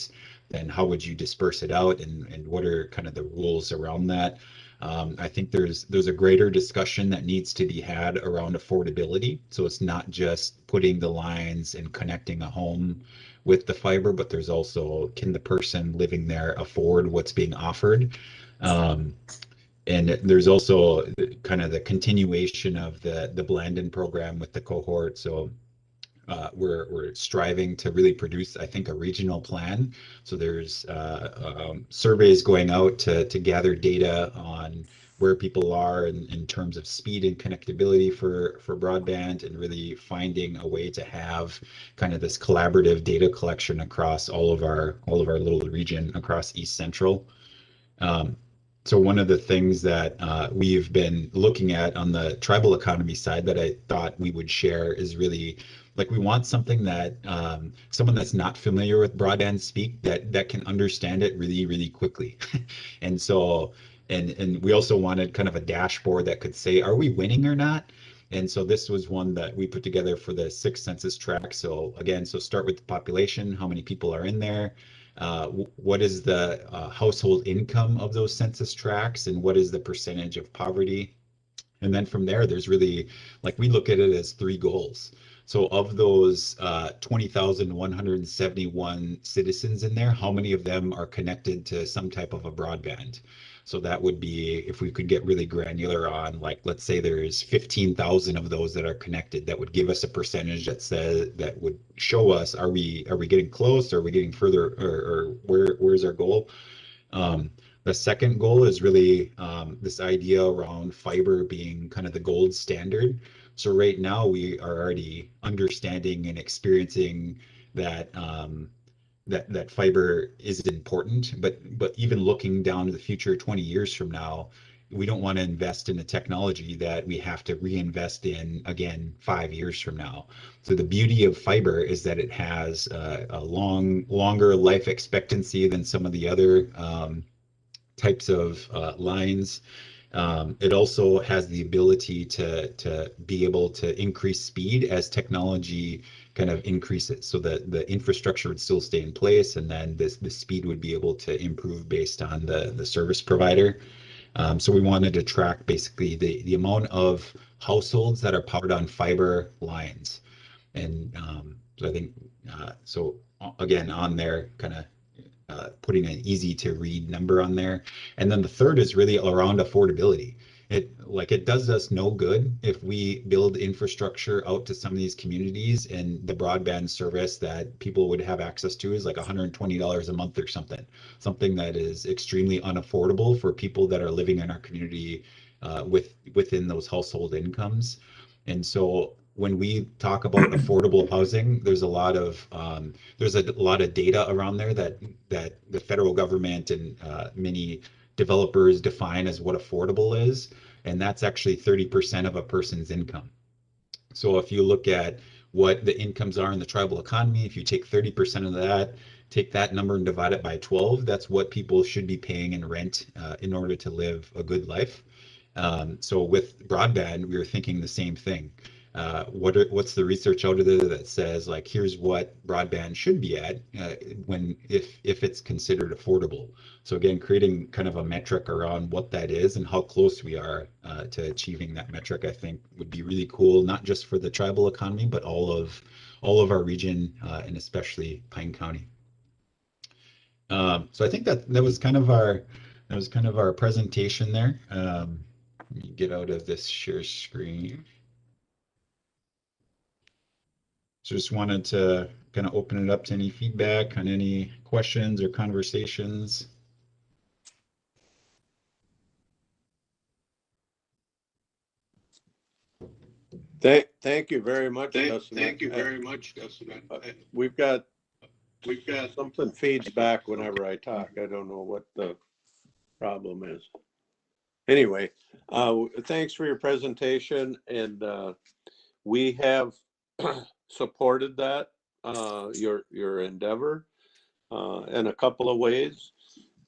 then how would you disperse it out and what are kind of the rules around that? I think there's a greater discussion that needs to be had around affordability. So it's not just putting the lines and connecting a home with the fiber, but there's also, can the person living there afford what's being offered? And there's also kind of the continuation of the blend-in program with the cohort. So we're striving to really produce, I think, a regional plan. So there's surveys going out to gather data on where people are in terms of speed and connectability for broadband, and really finding a way to have kind of this collaborative data collection across all of our little region across East Central. So one of the things that we've been looking at on the tribal economy side that I thought we would share is really, like, we want something that someone that's not familiar with broadband speak that can understand it really, really quickly. And so, and we also wanted kind of a dashboard that could say, are we winning or not? And so this was one that we put together for the 6th census tract. So again, start with the population, how many people are in there, what is the household income of those census tracts, and what is the percentage of poverty? And then from there, there's really, like, we look at it as 3 goals. So of those 20,171 citizens in there, how many of them are connected to some type of a broadband? So that would be, if we could get really granular on, like, let's say there's 15,000 of those that are connected, that would give us a percentage that would show us, are we getting close? Are we getting further, or where's our goal? The second goal is really this idea around fiber being kind of the gold standard. So right now we are already understanding and experiencing that that fiber is important, but even looking down to the future 20 years from now, we don't want to invest in a technology that we have to reinvest in again 5 years from now. So the beauty of fiber is that it has a longer life expectancy than some of the other types of lines. It also has the ability to be able to increase speed as technology kind of increases, so that the infrastructure would still stay in place, and then the speed would be able to improve based on the service provider. So we wanted to track basically the amount of households that are powered on fiber lines. And so I think, so again, on there, kind of putting an easy to read number on there. And then the third is really around affordability. It does us no good if we build infrastructure out to some of these communities and the broadband service that people would have access to is like $120 a month or something that is extremely unaffordable for people that are living in our community within those household incomes. And so when we talk about affordable housing, there's a lot of data around there that the federal government and many developers define as what affordable is, and that's actually 30% of a person's income. So if you look at what the incomes are in the tribal economy, if you take 30% of that, take that number and divide it by 12, that's what people should be paying in rent in order to live a good life. So with broadband, we were thinking the same thing. What's the research out there that says like here's what broadband should be at if it's considered affordable? So again, creating kind of a metric around what that is and how close we are to achieving that metric, I think would be really cool, not just for the tribal economy, but all of our region and especially Pine County. So I think that was kind of our presentation there. Let me get out of this share screen. So just wanted to kind of open it up to any feedback on any questions or conversations. Thank you very much, Dustin. Thank you very much, Dustin. We've got something feeds back whenever I talk. I don't know what the problem is. Anyway, thanks for your presentation, and we have supported that your endeavor in a couple of ways,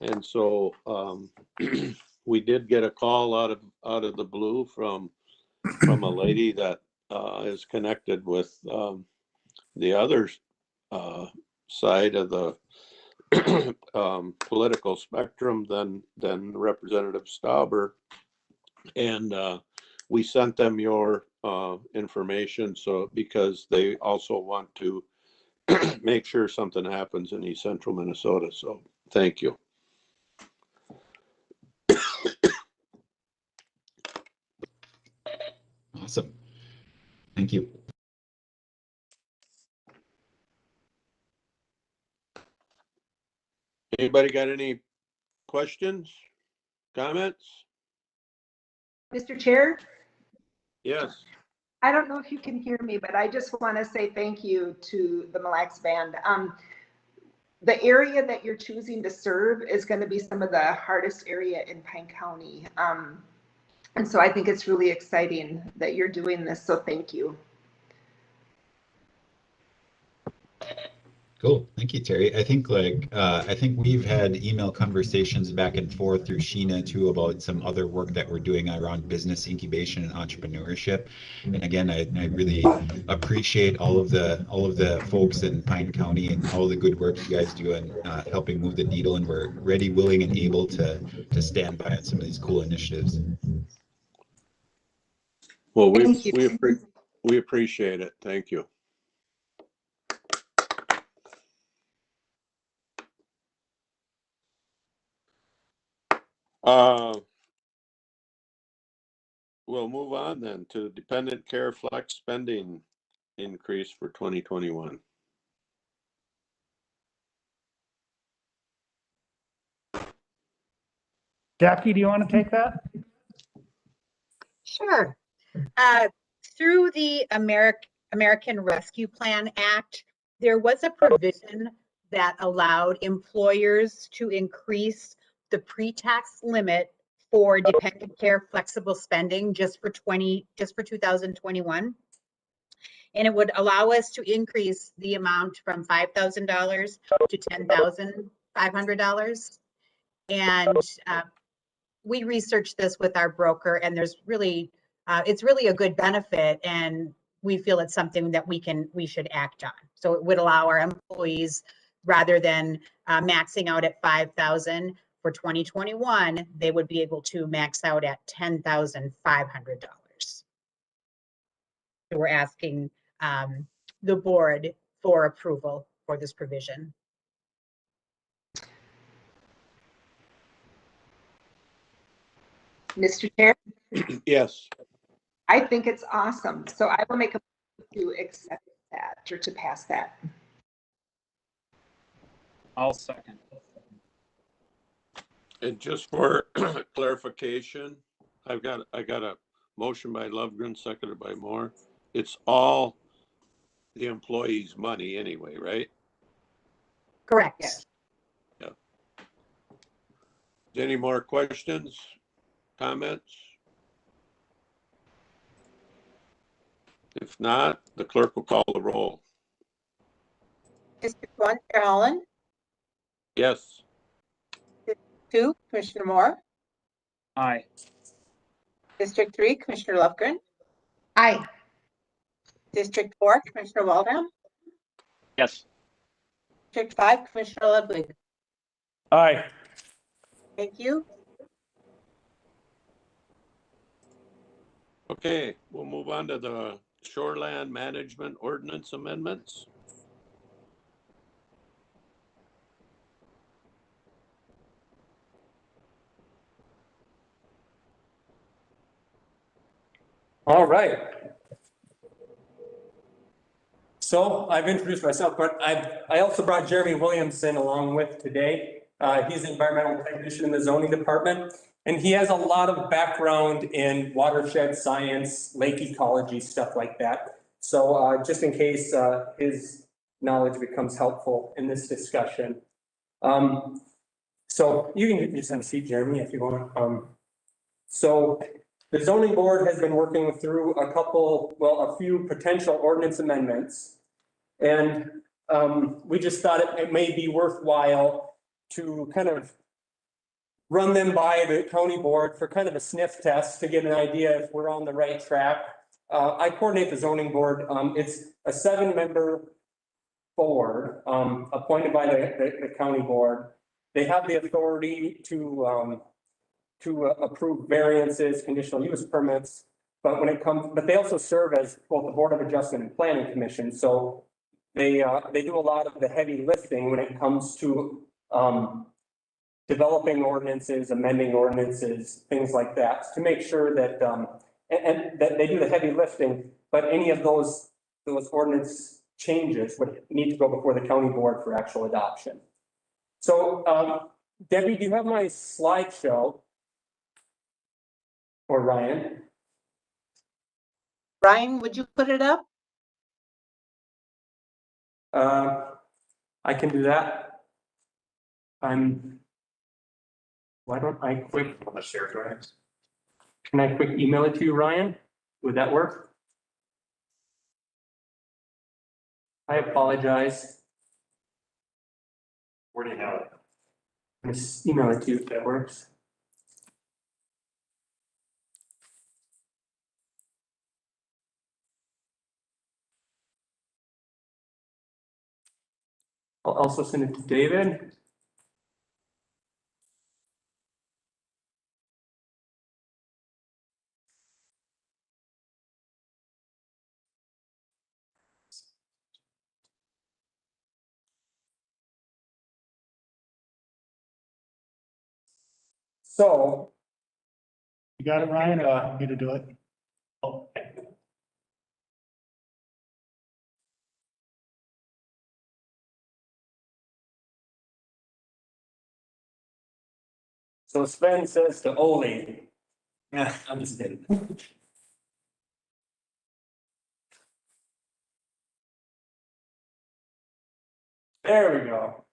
and so we did get a call out of the blue from a lady that is connected with the other side of the political spectrum than Representative Stauber, and we sent them your information, so because they also want to make sure something happens in East Central Minnesota. So thank you. Awesome. Thank you. Anybody got any questions, comments? Mr. Chair? Yes. I don't know if you can hear me, but I just want to say thank you to the Mille Lacs Band. The area that you're choosing to serve is going to be some of the hardest area in Pine County. And so I think it's really exciting that you're doing this, so thank you. Cool. Thank you, Terry. I think we've had email conversations back and forth through Sheena too about some other work that we're doing around business incubation and entrepreneurship. And again, I really appreciate all of the folks in Pine County and all the good work you guys do in helping move the needle. And we're ready, willing, and able to stand by on some of these cool initiatives. Well, we appreciate it. Thank you. We'll move on then to dependent care flex spending increase for 2021. Jackie, do you want to take that? Sure. Through the American Rescue Plan Act, there was a provision that allowed employers to increase the pre-tax limit for dependent care flexible spending just for 2021. And it would allow us to increase the amount from $5,000 to $10,500. And we researched this with our broker, and there's really, it's really a good benefit, and we feel it's something that we should act on. So it would allow our employees, rather than maxing out at 5,000 for 2021, they would be able to max out at $10,500. So we're asking the board for approval for this provision. Mr. Chair, Yes. I think it's awesome. So I will make a motion to accept that or to pass that. I'll second. And just for clarification, I got a motion by Lovegren, seconded by Moore. It's all the employee's money anyway, right? Correct. Yes. Any more questions, comments? If not, the clerk will call the roll. District 1, Chair Holland. Yes. District 2, Commissioner Moore. Aye. District 3, Commissioner Lufgren. Aye. District 4, Commissioner Waldham. Yes. District 5, Commissioner Ludwig. Aye. Thank you. Okay, we'll move on to the shoreland management ordinance amendments. All right. So I've introduced myself, but I also brought Jeremy Williamson along with today. He's an environmental technician in the zoning department, and he has a lot of background in watershed science, lake ecology, stuff like that. So just in case his knowledge becomes helpful in this discussion. So you can just have a seat, Jeremy, if you want. So the zoning board has been working through a few potential ordinance amendments. And we just thought it may be worthwhile to kind of run them by the county board for kind of a sniff test to get an idea if we're on the right track. I coordinate the zoning board. It's a 7-member board appointed by the county board. They have the authority to approve variances, conditional use permits, but they also serve as both the Board of Adjustment and Planning Commission. So they do a lot of the heavy lifting when it comes to developing ordinances, amending ordinances, things like that, to make sure that and that they do the heavy lifting, but any of those ordinance changes would need to go before the county board for actual adoption. So Debbie, do you have my slideshow? Or Ryan? Ryan, would you put it up? I can do that. Why don't I quick share drive? Can I quick email it to you, Ryan? Would that work? I apologize. Where do you have it? I'm gonna email it to you if that works. I'll also send it to David. So. You got it, Ryan, or want me to do it? Oh. So Sven says to Ole. Yeah, I'm just kidding. There we go.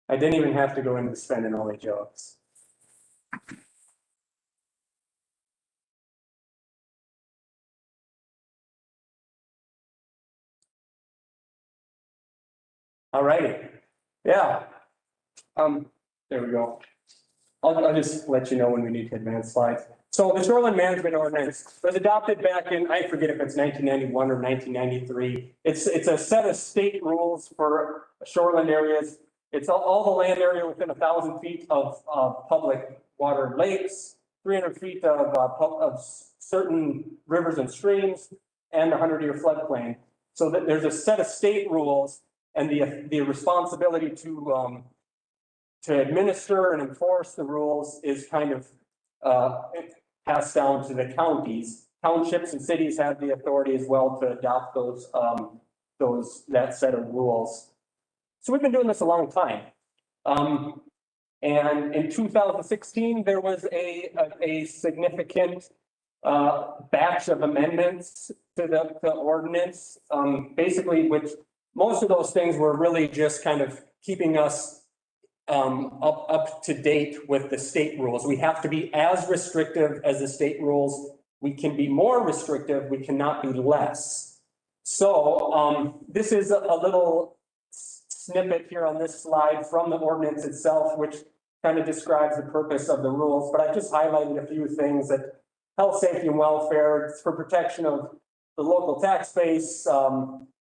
I didn't even have to go into Sven and Ole jokes. All righty. Yeah. There we go. I'll just let you know when we need to advance slides. So the shoreline management ordinance was adopted back in, I forget if it's 1991 or 1993. It's a set of state rules for shoreline areas. It's all the land area within 1,000 feet of public water lakes, 300 feet of certain rivers and streams, and a 100-year floodplain. So that there's a set of state rules, and the responsibility to administer and enforce the rules is kind of passed down to the counties. Townships and cities have the authority as well to adopt that set of rules. So we've been doing this a long time. And in 2016, there was a significant batch of amendments to the ordinance, basically, which most of those things were really just kind of keeping us up to date with the state rules. We have to be as restrictive as the state rules. We can be more restrictive. We cannot be less. So this is a little snippet here on this slide from the ordinance itself, which kind of describes the purpose of the rules. But I just highlighted a few things that health, safety, and welfare. It's for protection of the local tax base,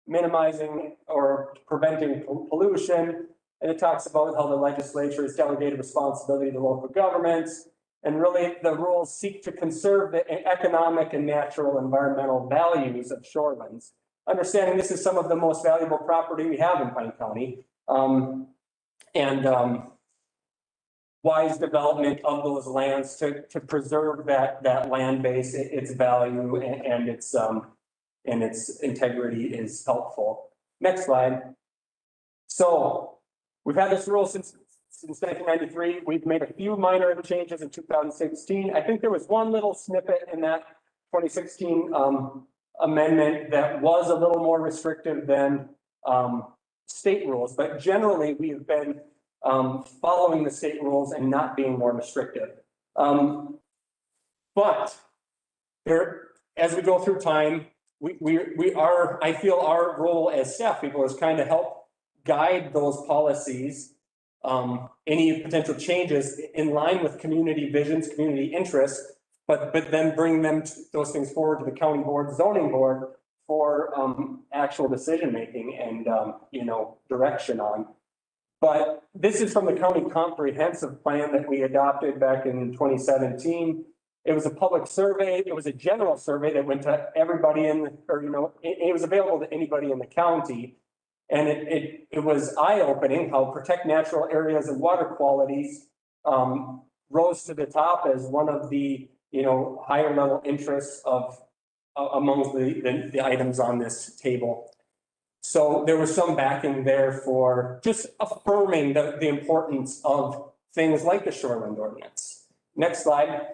minimizing or preventing pollution. And it talks about how the legislature has delegated responsibility to local governments. And really, the rules seek to conserve the economic and natural environmental values of shorelands. Understanding this is some of the most valuable property we have in Pine County. Wise development of those lands to preserve that land base, its value, and its integrity is helpful. Next slide. So we've had this rule since 1993. We've made a few minor changes in 2016. I think there was one little snippet in that 2016 amendment that was a little more restrictive than state rules, but generally we have been following the state rules and not being more restrictive. But there, as we go through time, I feel our role as staff people is kind of help guide those policies, any potential changes in line with community visions, community interests, but then bring those things forward to the county board, zoning board for actual decision making and direction on. But this is from the county comprehensive plan that we adopted back in 2017. It was a public survey. It was a general survey that went to everybody it was available to anybody in the county. And it was eye-opening how protect natural areas and water qualities rose to the top as one of the higher level interests among the items on this table. So there was some backing there for just affirming the importance of things like the shoreline ordinance. Next slide.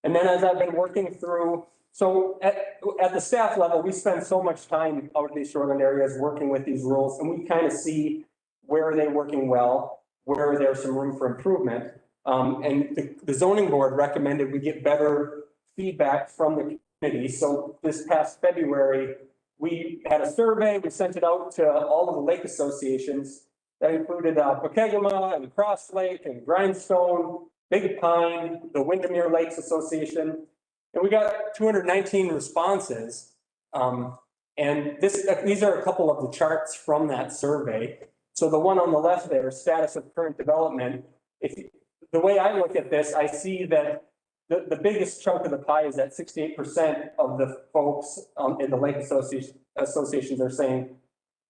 And then as I've been working through, so at the staff level, we spend so much time out in these shoreline areas working with these rules, and we kind of see where they're working well, where there's some room for improvement. And the zoning board recommended we get better feedback from the community. So this past February, we had a survey, we sent it out to all of the lake associations that included Pokegama and Cross Lake and Grindstone, Big Pine, the Windermere Lakes Association, and we got 219 responses. And these are a couple of the charts from that survey. So the one on the left there, status of current development. The way I look at this, I see that the biggest chunk of the pie is that 68% of the folks in the lake associations are saying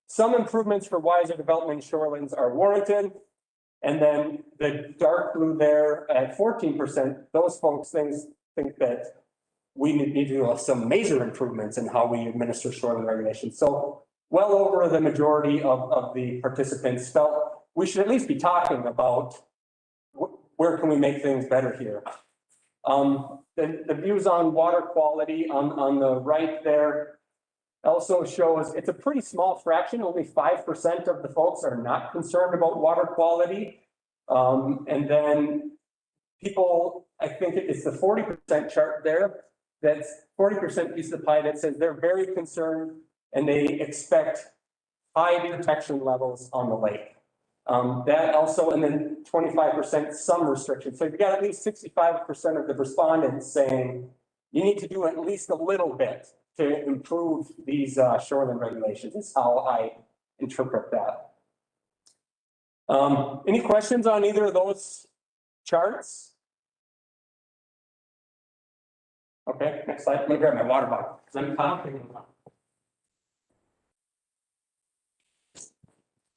some improvements for wiser development in shorelands are warranted. And then the dark blue there at 14%, those folks think that we need to do some major improvements in how we administer shoreline regulations. So well over the majority of the participants felt we should at least be talking about where can we make things better here. The views on water quality on the right there also shows it's a pretty small fraction. Only 5% of the folks are not concerned about water quality. And then people, I think it's the 40% chart there. That's 40% piece of the pie that says they're very concerned and they expect high protection levels on the lake. That also, and then 25% some restrictions. So you've got at least 65% of the respondents saying you need to do at least a little bit to improve these shoreline regulations, is how I interpret that. Any questions on either of those charts? Okay, next slide. I'm gonna grab my water bottle because I'm talking.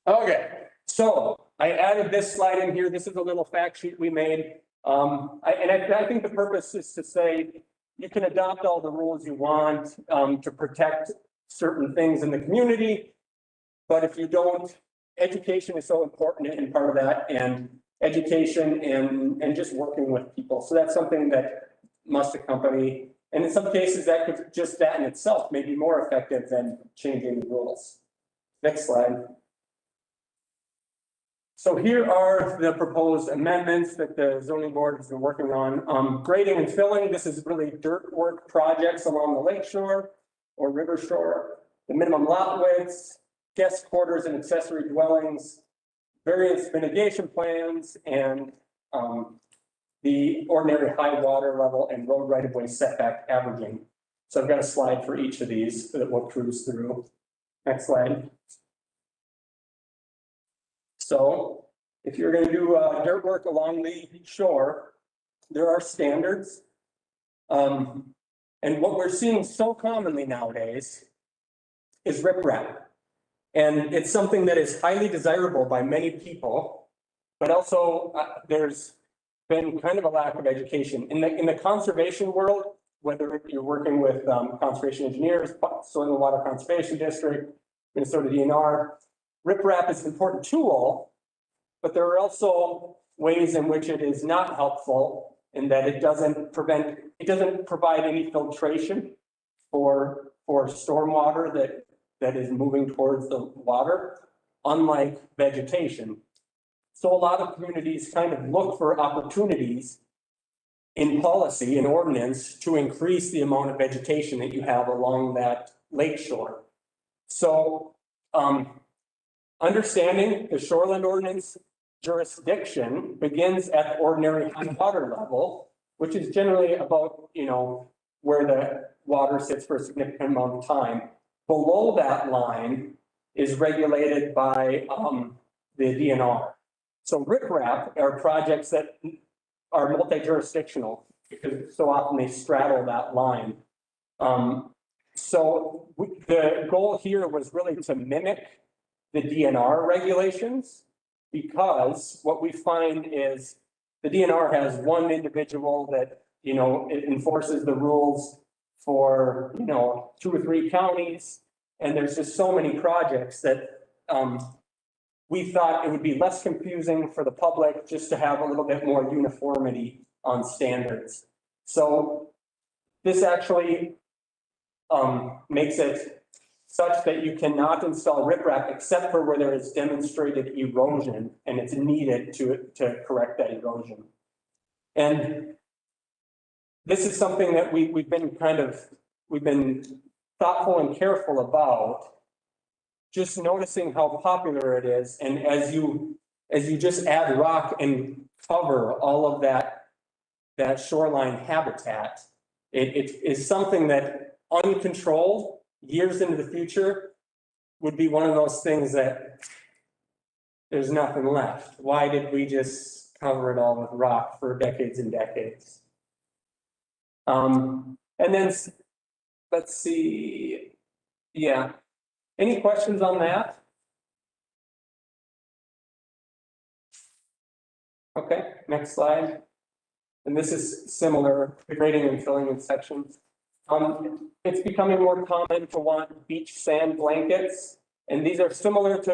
Okay, so I added this slide in here. This is a little fact sheet we made. I think the purpose is to say you can adopt all the rules you want to protect certain things in the community. But if you don't, education is so important in part of that, and education and just working with people. So that's something that must accompany. And in some cases, that could just that in itself may be more effective than changing the rules. Next slide. So here are the proposed amendments that the zoning board has been working on. Grading and filling, this is really dirt work projects along the lake shore or river shore. The minimum lot widths, guest quarters and accessory dwellings, variance mitigation plans, and the ordinary high water level and road right-of-way setback averaging. So I've got a slide for each of these that we'll cruise through. Next slide. So if you're going to do dirt work along the shore, there are standards. And what we're seeing so commonly nowadays is riprap. And it's something that is highly desirable by many people, but also there's been kind of a lack of education. In the conservation world, whether you're working with conservation engineers, Soil and Water Conservation District, Minnesota DNR, riprap is an important tool, but there are also ways in which it is not helpful in that it doesn't provide any filtration for stormwater that is moving towards the water, unlike vegetation. So a lot of communities kind of look for opportunities in policy and ordinance to increase the amount of vegetation that you have along that lake shore. So understanding the shoreline ordinance jurisdiction begins at the ordinary high water level, which is generally about, where the water sits for a significant amount of time. Below that line is regulated by the DNR. So riprap are projects that are multi-jurisdictional because so often they straddle that line. So the goal here was really to mimic the DNR regulations, because what we find is the DNR has one individual that, it enforces the rules for, 2 or 3 counties. And there's just so many projects that we thought it would be less confusing for the public just to have a little bit more uniformity on standards. So this actually makes it such that you cannot install riprap except for where there is demonstrated erosion and it's needed to correct that erosion. And this is something that we've been thoughtful and careful about, just noticing how popular it is. And as you just add rock and cover all of that shoreline habitat, it is something that uncontrolled years into the future would be one of those things that there's nothing left. Why did we just cover it all with rock for decades and decades? And then let's see. Yeah. Any questions on that? Okay, next slide. And this is similar, the grading and filling in sections. It's becoming more common to want beach sand blankets, and these are similar to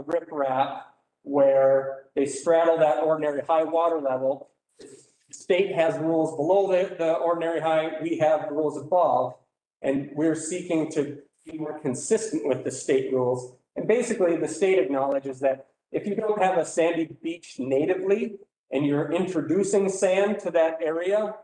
riprap, where they straddle that ordinary high water level. The state has rules below the ordinary high, we have rules above, and we're seeking to be more consistent with the state rules. And basically, the state acknowledges that if you don't have a sandy beach natively and you're introducing sand to that area,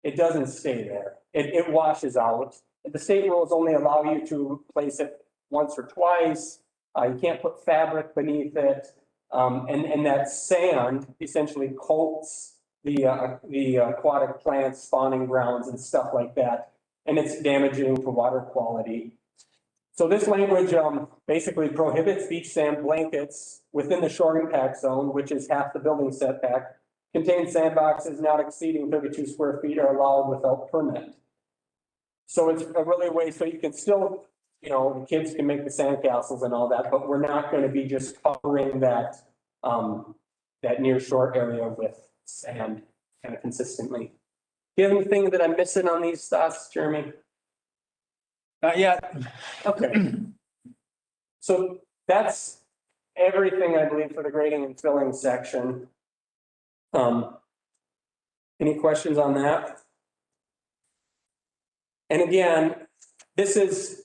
it doesn't stay there. It washes out. The state rules only allow you to place it once or twice. You can't put fabric beneath it. And that sand essentially coats the aquatic plants, spawning grounds and stuff like that. And it's damaging to water quality. So this language basically prohibits beach sand blankets within the shore impact zone, which is half the building setback. Contained sandboxes not exceeding 32 square feet are allowed without permit. So it's a really way, so you can still, you know, the kids can make the sandcastles and all that, but we're not going to be just covering that, that near shore area with sand kind of consistently. Do you have anything that I'm missing on these thoughts, Jeremy? Not yet. Okay. So that's everything I believe for the grading and filling section. Any questions on that? And again, this has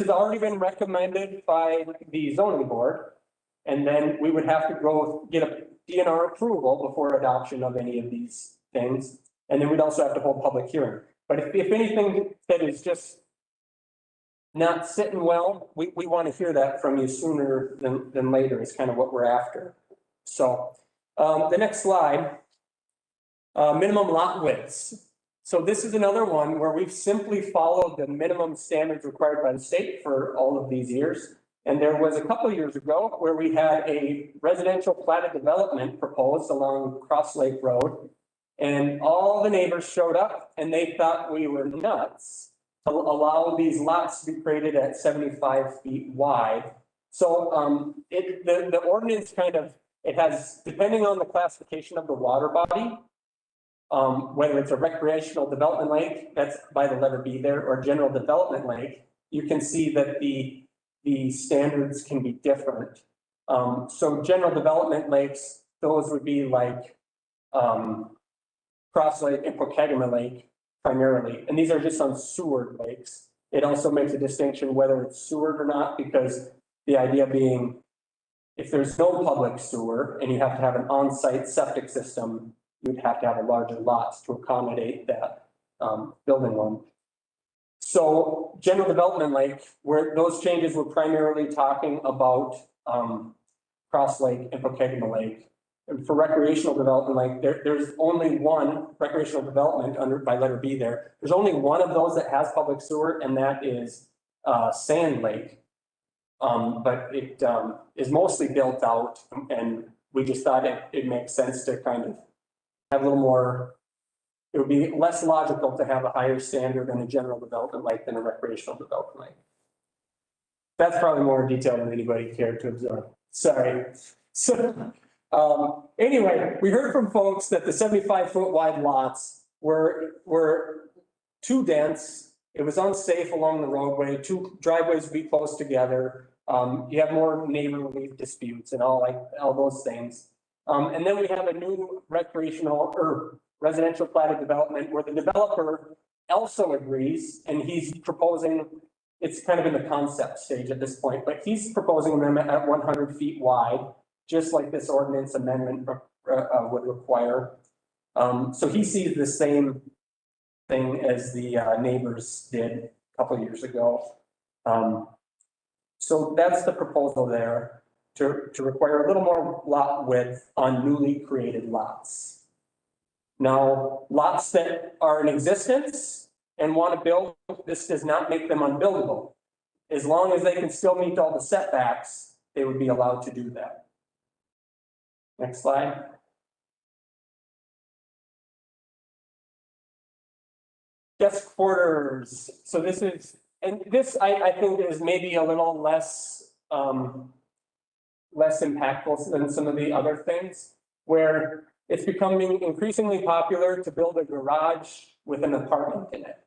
already been recommended by the zoning board. And then we would have to go get a DNR approval before adoption of any of these things. And then we'd also have to hold public hearing. But if anything that is just not sitting well, we want to hear that from you sooner than later is kind of what we're after. So the next slide, minimum lot widths. So this is another one where we've simply followed the minimum standards required by the state for all of these years. And there was a couple of years ago where we had a residential platted development proposed along Cross Lake Road. And all the neighbors showed up and they thought we were nuts to allow these lots to be created at 75 feet wide. So the ordinance kind of, it has, depending on the classification of the water body, whether it's a recreational development lake, that's by the letter B there, or general development lake, you can see that the standards can be different. So general development lakes, those would be like Cross Lake and Pocatama Lake primarily, and these are just on sewered lakes. It also makes a distinction whether it's sewered or not, because the idea being if there's no public sewer and you have to have an on-site septic system, you'd have to have a larger lots to accommodate that building one. So general development lake, where those changes were primarily talking about Cross Lake and Pocatama Lake. And for recreational development lake, there's only one recreational development under by letter B there. There's only one of those that has public sewer, and that is Sand Lake. But it is mostly built out, and we just thought it makes sense to kind of have a little more, it would be less logical to have a higher standard in a general development lake than a recreational development lake. That's probably more detail than anybody cared to absorb. Sorry. So anyway, we heard from folks that the 75-foot wide lots were too dense. It was unsafe along the roadway. Two driveways would be close together. You have more neighborly disputes and all those things. And then we have a new recreational or residential platted development where the developer also agrees, and he's proposing, it's kind of in the concept stage at this point, but he's proposing them at 100 feet wide, just like this ordinance amendment would require. So he sees the same thing as the neighbors did a couple of years ago. So that's the proposal there, to require a little more lot width on newly created lots. Now, lots that are in existence and want to build, this does not make them unbuildable. As long as they can still meet all the setbacks, they would be allowed to do that. Next slide. Guest quarters. So this is, and this I think is maybe a little less less impactful than some of the other things, where it's becoming increasingly popular to build a garage with an apartment in it.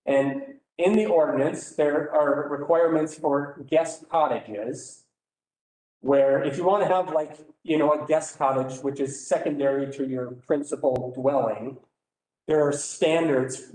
And in the ordinance, there are requirements for guest cottages, where if you want to have like, you know, a guest cottage, which is secondary to your principal dwelling, there are standards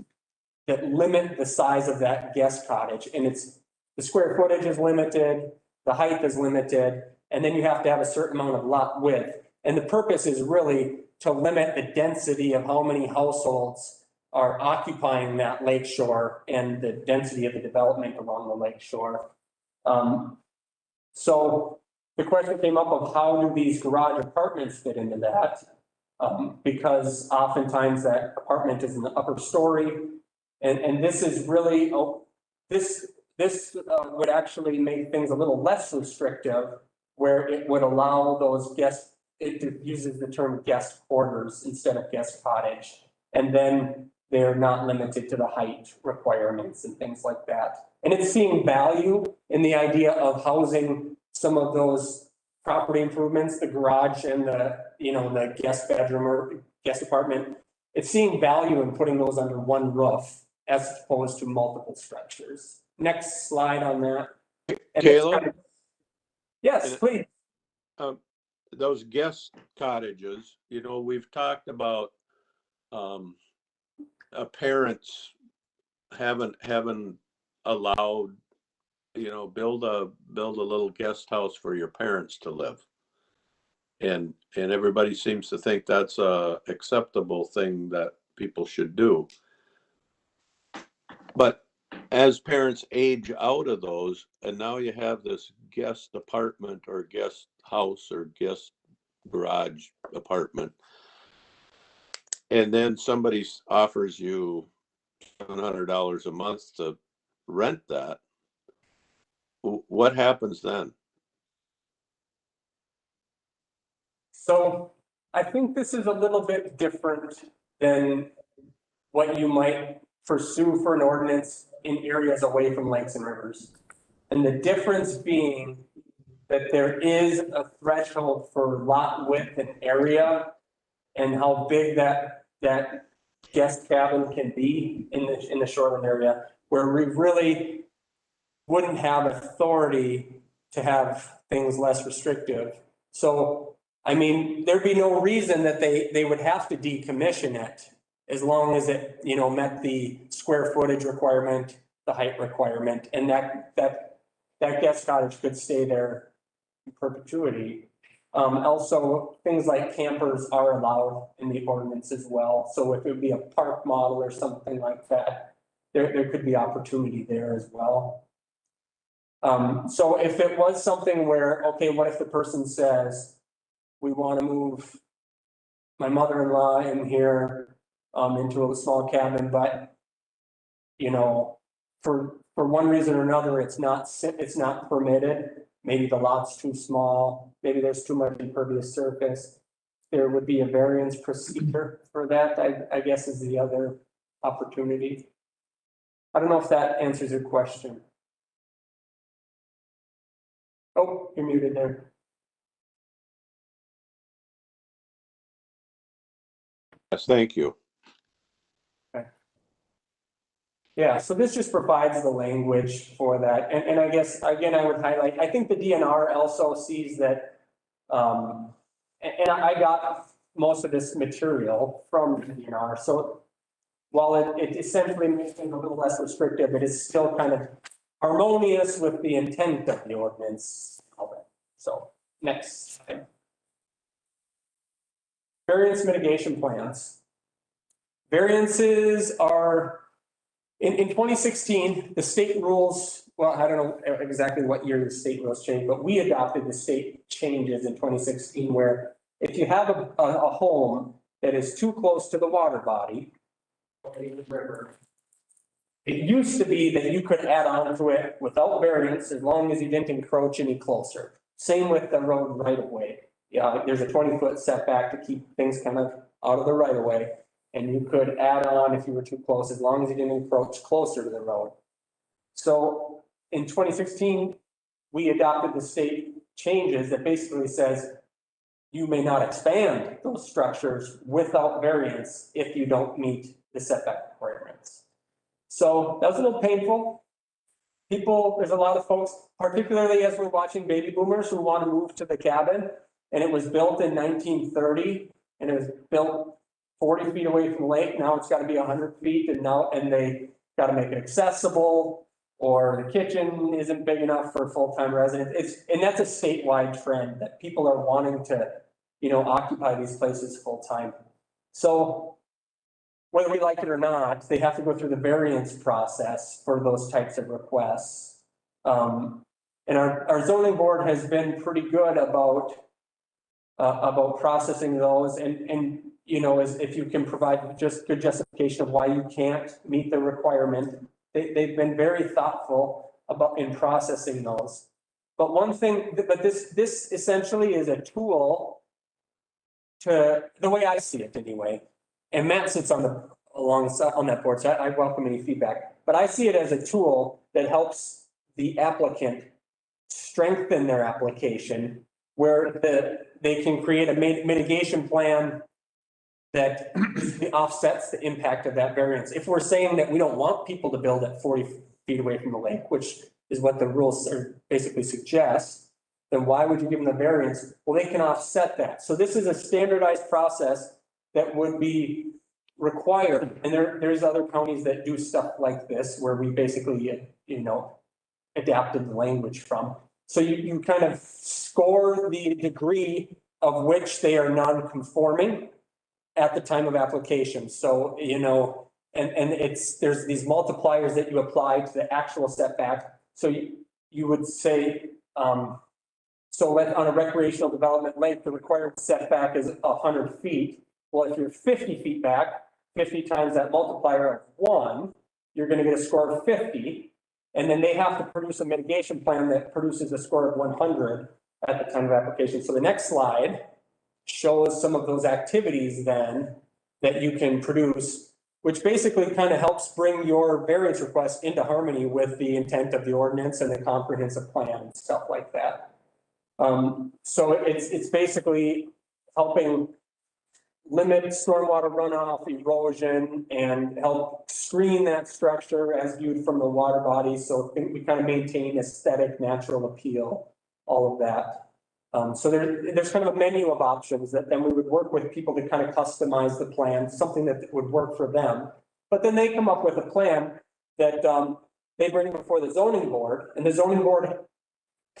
that limit the size of that guest cottage. And it's, the square footage is limited, the height is limited, and then you have to have a certain amount of lot width. And the purpose is really to limit the density of how many households are occupying that lakeshore and the density of the development along the lakeshore. So the question came up of how do these garage apartments fit into that? Because oftentimes that apartment is in the upper story. And this is really, this would actually make things a little less restrictive, where it would allow those guest, it uses the term guest quarters instead of guest cottage. And then they're not limited to the height requirements and things like that. And it's seeing value in the idea of housing some of those property improvements, the garage and the, you know, the guest bedroom or guest apartment. It's seeing value in putting those under one roof as opposed to multiple structures. Next slide on that. And Caleb? Yes, please. Those guest cottages, you know, we've talked about parents haven't allowed, you know, build a little guest house for your parents to live. And everybody seems to think that's a acceptable thing that people should do. But as parents age out of those, and now you have this guest apartment or guest house or guest garage apartment, and then somebody offers you $700 a month to rent that, what happens then? So I think this is a little bit different than what you might pursue for an ordinance in areas away from lakes and rivers. And the difference being that there is a threshold for lot width and area and how big that guest cabin can be in the shoreline area, where we really wouldn't have authority to have things less restrictive. So, I mean, there'd be no reason that they would have to decommission it as long as it, you know, met the square footage requirement, the height requirement, and that guest cottage could stay there in perpetuity. Also, things like campers are allowed in the ordinance as well. So if it would be a park model or something like that, there could be opportunity there as well. So if it was something where, okay, what if the person says, we want to move my mother-in-law in here into a small cabin, but, you know, for one reason or another, it's not permitted. Maybe the lot's too small, maybe there's too much impervious surface. There would be a variance procedure for that, I guess, is the other opportunity. I don't know if that answers your question. Oh, you're muted there. Yes, thank you. Okay. Yeah, so this just provides the language for that. And I guess, again, I would highlight, I think the DNR also sees that, and I got most of this material from the DNR. So while it essentially makes things a little less restrictive, it is still kind of harmonious with the intent of the ordinance. So next slide. Variance mitigation plans. Variances are, in 2016, the state rules, well, I don't know exactly what year the state rules changed, but we adopted the state changes in 2016 where if you have a home that is too close to the water body, it used to be that you could add on to it without variance as long as you didn't encroach any closer. Same with the road right of way. Yeah, there's a 20-foot setback to keep things kind of out of the right of way. And you could add on if you were too close, as long as you didn't encroach closer to the road. So in 2016, we adopted the state changes that basically says you may not expand those structures without variance if you don't meet the setback requirements. So that was a little painful. There's a lot of folks, particularly as we're watching baby boomers who want to move to the cabin, and it was built in 1930, and it was built 40 feet away from the lake. Now it's got to be 100 feet, and they got to make it accessible, or the kitchen isn't big enough for full-time residents. And that's a statewide trend that people are wanting to, you know, occupy these places full-time. So whether we like it or not, they have to go through the variance process for those types of requests. And our zoning board has been pretty good about processing those and, you know, as if you can provide just good justification of why you can't meet the requirement. They've been very thoughtful about in processing those. But one thing, but this essentially is a tool to, the way I see it anyway, and Matt sits on that board, so I welcome any feedback. But I see it as a tool that helps the applicant strengthen their application, where they can create a mitigation plan that offsets the impact of that variance. If we're saying that we don't want people to build at 40 feet away from the lake, which is what the rules are basically suggest, then why would you give them the variance? Well, they can offset that. So this is a standardized process that would be required. And there's other counties that do stuff like this, where we basically, you know, adapted the language from. So you kind of score the degree of which they are non-conforming at the time of application. So, you know, and there's these multipliers that you apply to the actual setback. So you would say, so on a recreational development lake, the required setback is 100 feet. Well, if you're 50 feet back, 50 times that multiplier of 1, you're going to get a score of 50. And then they have to produce a mitigation plan that produces a score of 100 at the time of application. So the next slide shows some of those activities then that you can produce, which basically kind of helps bring your variance request into harmony with the intent of the ordinance and the comprehensive plan and stuff like that. So it's basically helping limit stormwater runoff, erosion, and help screen that structure as viewed from the water body. So we kind of maintain aesthetic, natural appeal, all of that. So there's kind of a menu of options that then we would work with people to kind of customize the plan, something that would work for them. But then they come up with a plan that they bring before the zoning board, and the zoning board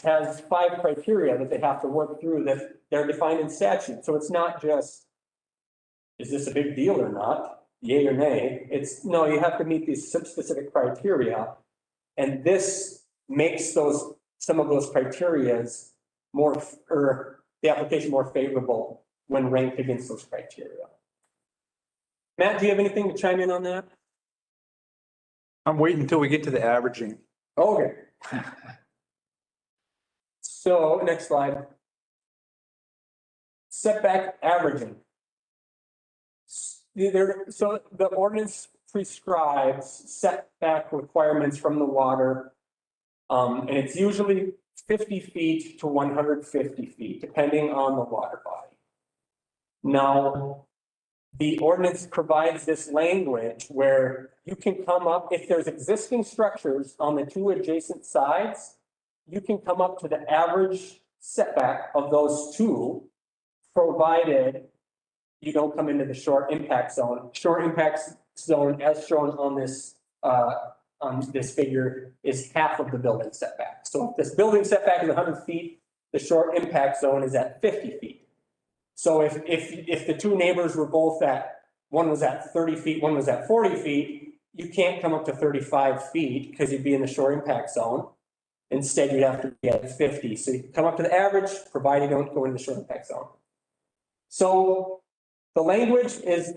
has 5 criteria that they have to work through that they're defined in statute. So it's not just, is this a big deal or not? Yay or nay? It's no, you have to meet these specific criteria. And this makes some of those criterias more, or the application more favorable when ranked against those criteria. Matt, do you have anything to chime in on that? I'm waiting until we get to the averaging. Okay. So next slide. Setback averaging. So the ordinance prescribes setback requirements from the water. And it's usually 50 feet to 150 feet, depending on the water body. Now, the ordinance provides this language where you can come up, if there's existing structures on the 2 adjacent sides, you can come up to the average setback of those 2, provided you don't come into the short impact zone. Short impact zone, as shown on this figure, is half of the building setback. So if this building setback is 100 feet, the short impact zone is at 50 feet. So if the 2 neighbors were both at, one was at 30 feet, one was at 40 feet, you can't come up to 35 feet because you'd be in the short impact zone. Instead, you'd have to be at 50. So you can come up to the average, provided you don't go into the short impact zone. So the language is,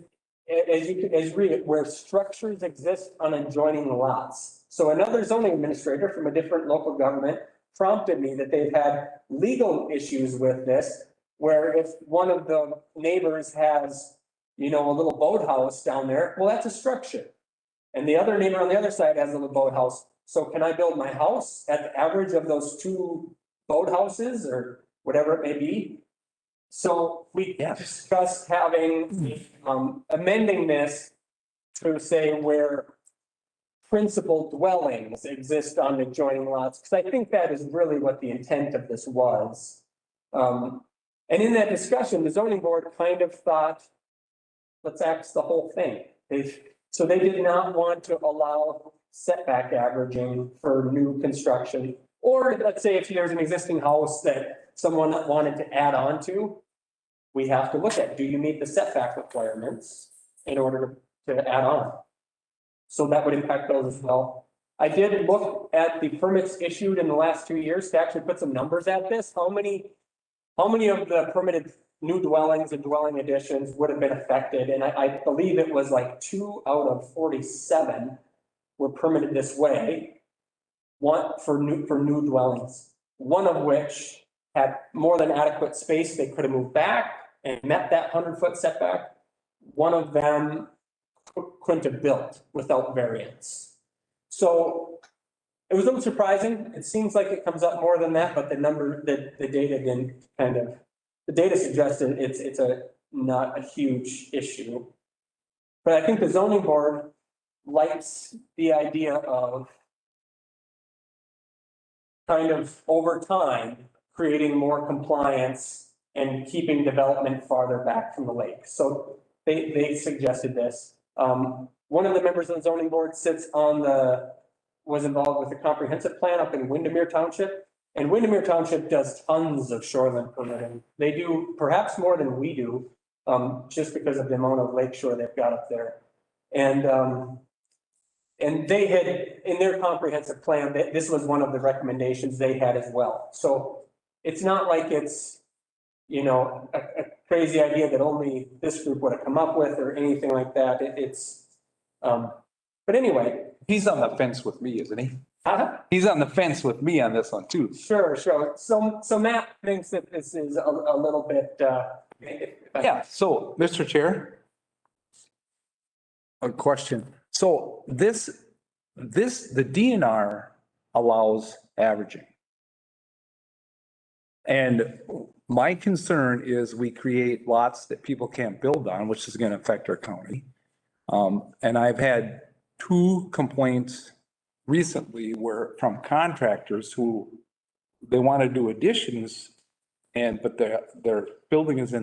as you read it, where structures exist on adjoining lots. So another zoning administrator from a different local government prompted me that they've had legal issues with this, where if one of the neighbors has, you know, a little boathouse down there, well, that's a structure. And the other neighbor on the other side has a little boathouse. So can I build my house at the average of those 2 boathouses or whatever it may be? So we discussed having, amending this to say where principal dwellings exist on adjoining lots, because I think that is really what the intent of this was. And in that discussion, the zoning board kind of thought, let's axe the whole thing. So they did not want to allow setback averaging for new construction. Or let's say if there's an existing house that someone wanted to add on to, we have to look at, do you meet the setback requirements in order to add on? So that would impact those as well. I did look at the permits issued in the last 2 years to actually put some numbers at this. How many of the permitted new dwellings and dwelling additions would have been affected? And I believe it was like 2 out of 47 were permitted this way. One for new dwellings, one of which had more than adequate space. They could have moved back and met that 100-foot setback. One of them couldn't have built without variance. So it was a little surprising. It seems like it comes up more than that, but the data didn't the data suggested it's not a huge issue. But I think the zoning board likes the idea of kind of over time, creating more compliance and keeping development farther back from the lake. So they suggested this. One of the members of the zoning board was involved with the comprehensive plan up in Windermere Township. And Windermere Township does tons of shoreline permitting. They do perhaps more than we do, just because of the amount of lakeshore they've got up there. And they had, in their comprehensive plan, this was one of the recommendations they had as well. So it's not like it's, a crazy idea that only this group would have come up with or anything like that. But anyway. He's on the fence with me, isn't he? He's on the fence with me on this one too. Sure. So Matt thinks that this is a little bit, yeah. So, Mr. Chair, a question. So the DNR allows averaging. And my concern is we create lots that people can't build on, which is going to affect our county. And I've had 2 complaints recently from contractors who they want to do additions but their building is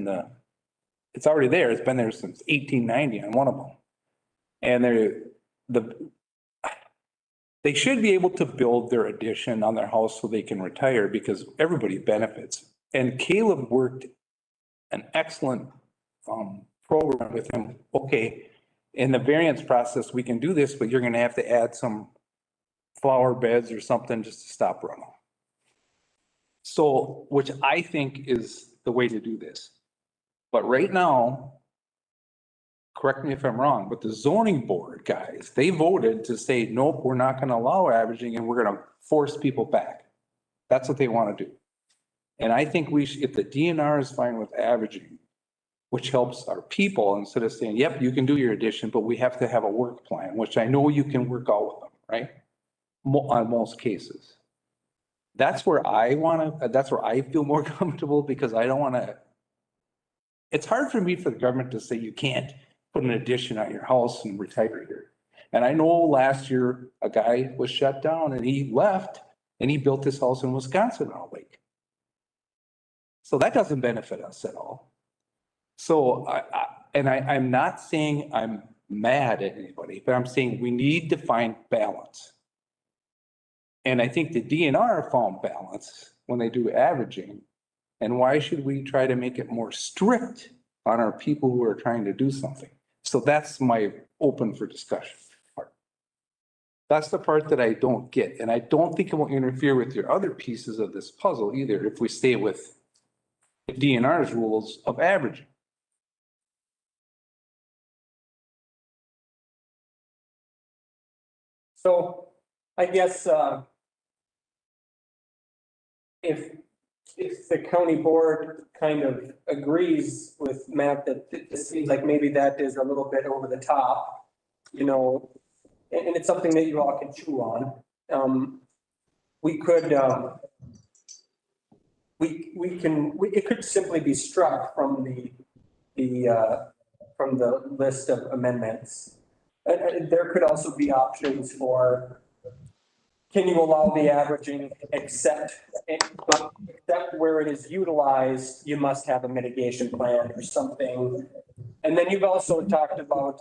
it's already there. It's been there since 1890 on one of them. And they should be able to build their addition on their house so they can retire because everybody benefits. And Caleb worked an excellent program with him. Okay, in the variance process, we can do this, but you're going to have to add some flower beds or something just to stop runoff. So, which I think is the way to do this. But right now, correct me if I'm wrong, but the zoning board guys, they voted to say, nope, we're not going to allow averaging and we're going to force people back. That's what they want to do. And I think if the DNR is fine with averaging, which helps our people, instead of saying, yep, you can do your addition, but we have to have a work plan, which I know you can work out with them, right? On most cases. That's where that's where I feel more comfortable because I don't want to, it's hard for me for the government to say you can't put an addition on your house and retire here. And I know last year a guy was shut down and he left and he built his house in Wisconsin on a lake. So that doesn't benefit us at all. So I'm not saying I'm mad at anybody, but I'm saying we need to find balance. And I think the DNR found balance when they do averaging. And why should we try to make it more strict on our people who are trying to do something? So that's my open for discussion part. That's the part that I don't get. And I don't think it will interfere with your other pieces of this puzzle either if we stay with the DNR's rules of averaging. So I guess if the county board kind of agrees with Matt that it seems like maybe that is a little bit over the top, and it's something that you all can chew on. We could it could simply be struck from the list of amendments. There could also be options for, can you allow the averaging except where it is utilized, you must have a mitigation plan or something. And then you've also talked about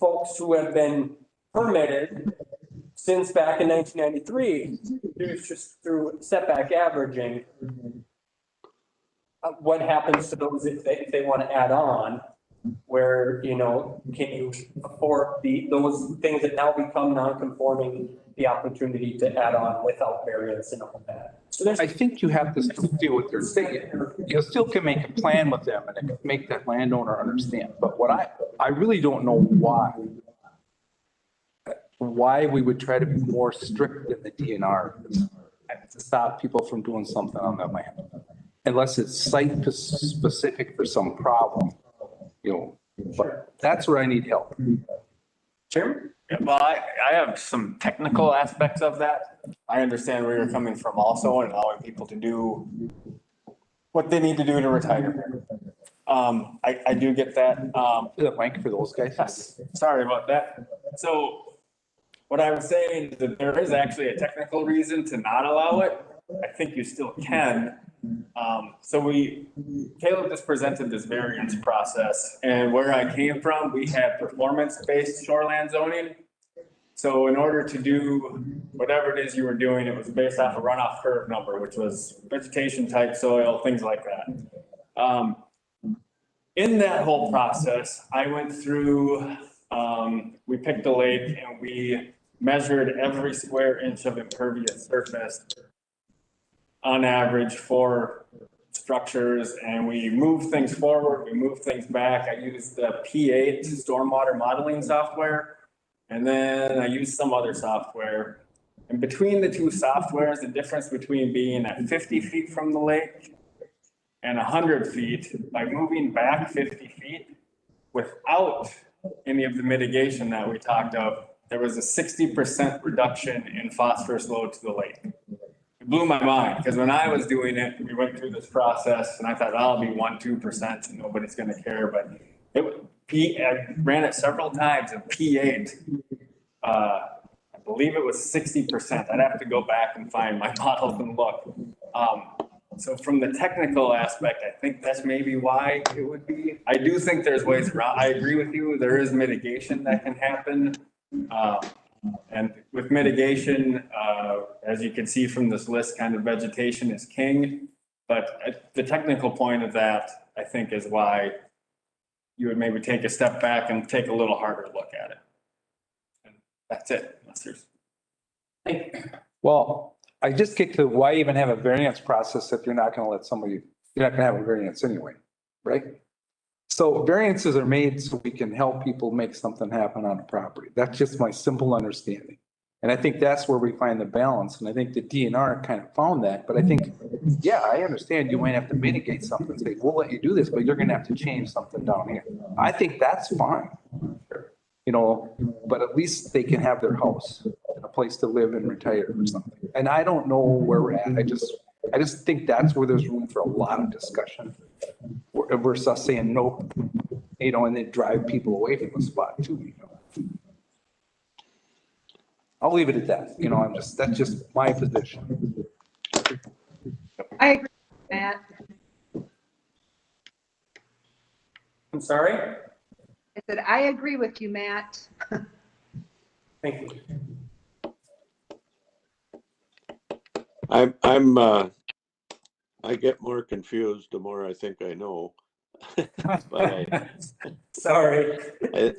folks who have been permitted since back in 1993 through setback averaging. What happens to those if they want to add on? where, you know, can you afford those things that now become non-conforming, the opportunity to add on without variance and all that. So there's, I think you have to still do what they're saying. You still can make a plan with them and make that landowner understand. But what I really don't know why we would try to be more strict than the DNR to stop people from doing something on that land. Unless it's site specific for some problem, you know, but that's where I need help. Chairman? Yeah, well, I have some technical aspects of that. I understand where you're coming from also and allowing people to do what they need to do to retire. I do get that. The mic for those guys. Yes, sorry about that. So what I was saying is that there is actually a technical reason to not allow it. I think you still can. Caleb just presented this variance process, and where I came from, we had performance-based shoreland zoning. So in order to do whatever it is you were doing, it was based off a runoff curve number, which was vegetation type, soil, things like that. In that whole process, I went through, we picked a lake and we measured every square inch of impervious surface on average for structures, and we moved things forward, we moved things back. I used the P8 stormwater modeling software, and then I used some other software. And between the two softwares, the difference between being at 50 feet from the lake and 100 feet, by moving back 50 feet without any of the mitigation that we talked of, there was a 60% reduction in phosphorus load to the lake. It blew my mind, because when I was doing it, we went through this process and I thought, I'll be 1-2% and nobody's gonna care, but I ran it several times and P8, I believe it was 60%. I'd have to go back and find my models and look. So from the technical aspect, I think that's maybe why it would be. I do think there's ways around. I agree with you. There is mitigation that can happen. And with mitigation, as you can see from this list, kind of vegetation is king. But the technical point of that, I think, is why you would maybe take a step back and take a little harder look at it. And that's it, unless there's. Well, I just get to why even have a variance process if you're not going to let somebody, you're not going to have a variance anyway, right? So variances are made so we can help people make something happen on a property. That's just my simple understanding. And I think that's where we find the balance. And I think the DNR kind of found that, but I think, yeah, I understand you might have to mitigate something, say, we'll let you do this, but you're going to have to change something down here. I think that's fine. You know, but at least they can have their house, a place to live and retire or something. And I don't know where we're at. I just think that's where there's room for a lot of discussion versus us saying nope, you know, and they drive people away from the spot too, you know. I'll leave it at that. You know, that's just my position. I agree with Matt. I'm sorry? I said, I agree with you, Matt. Thank you. I get more confused the more I think I know. But Sorry.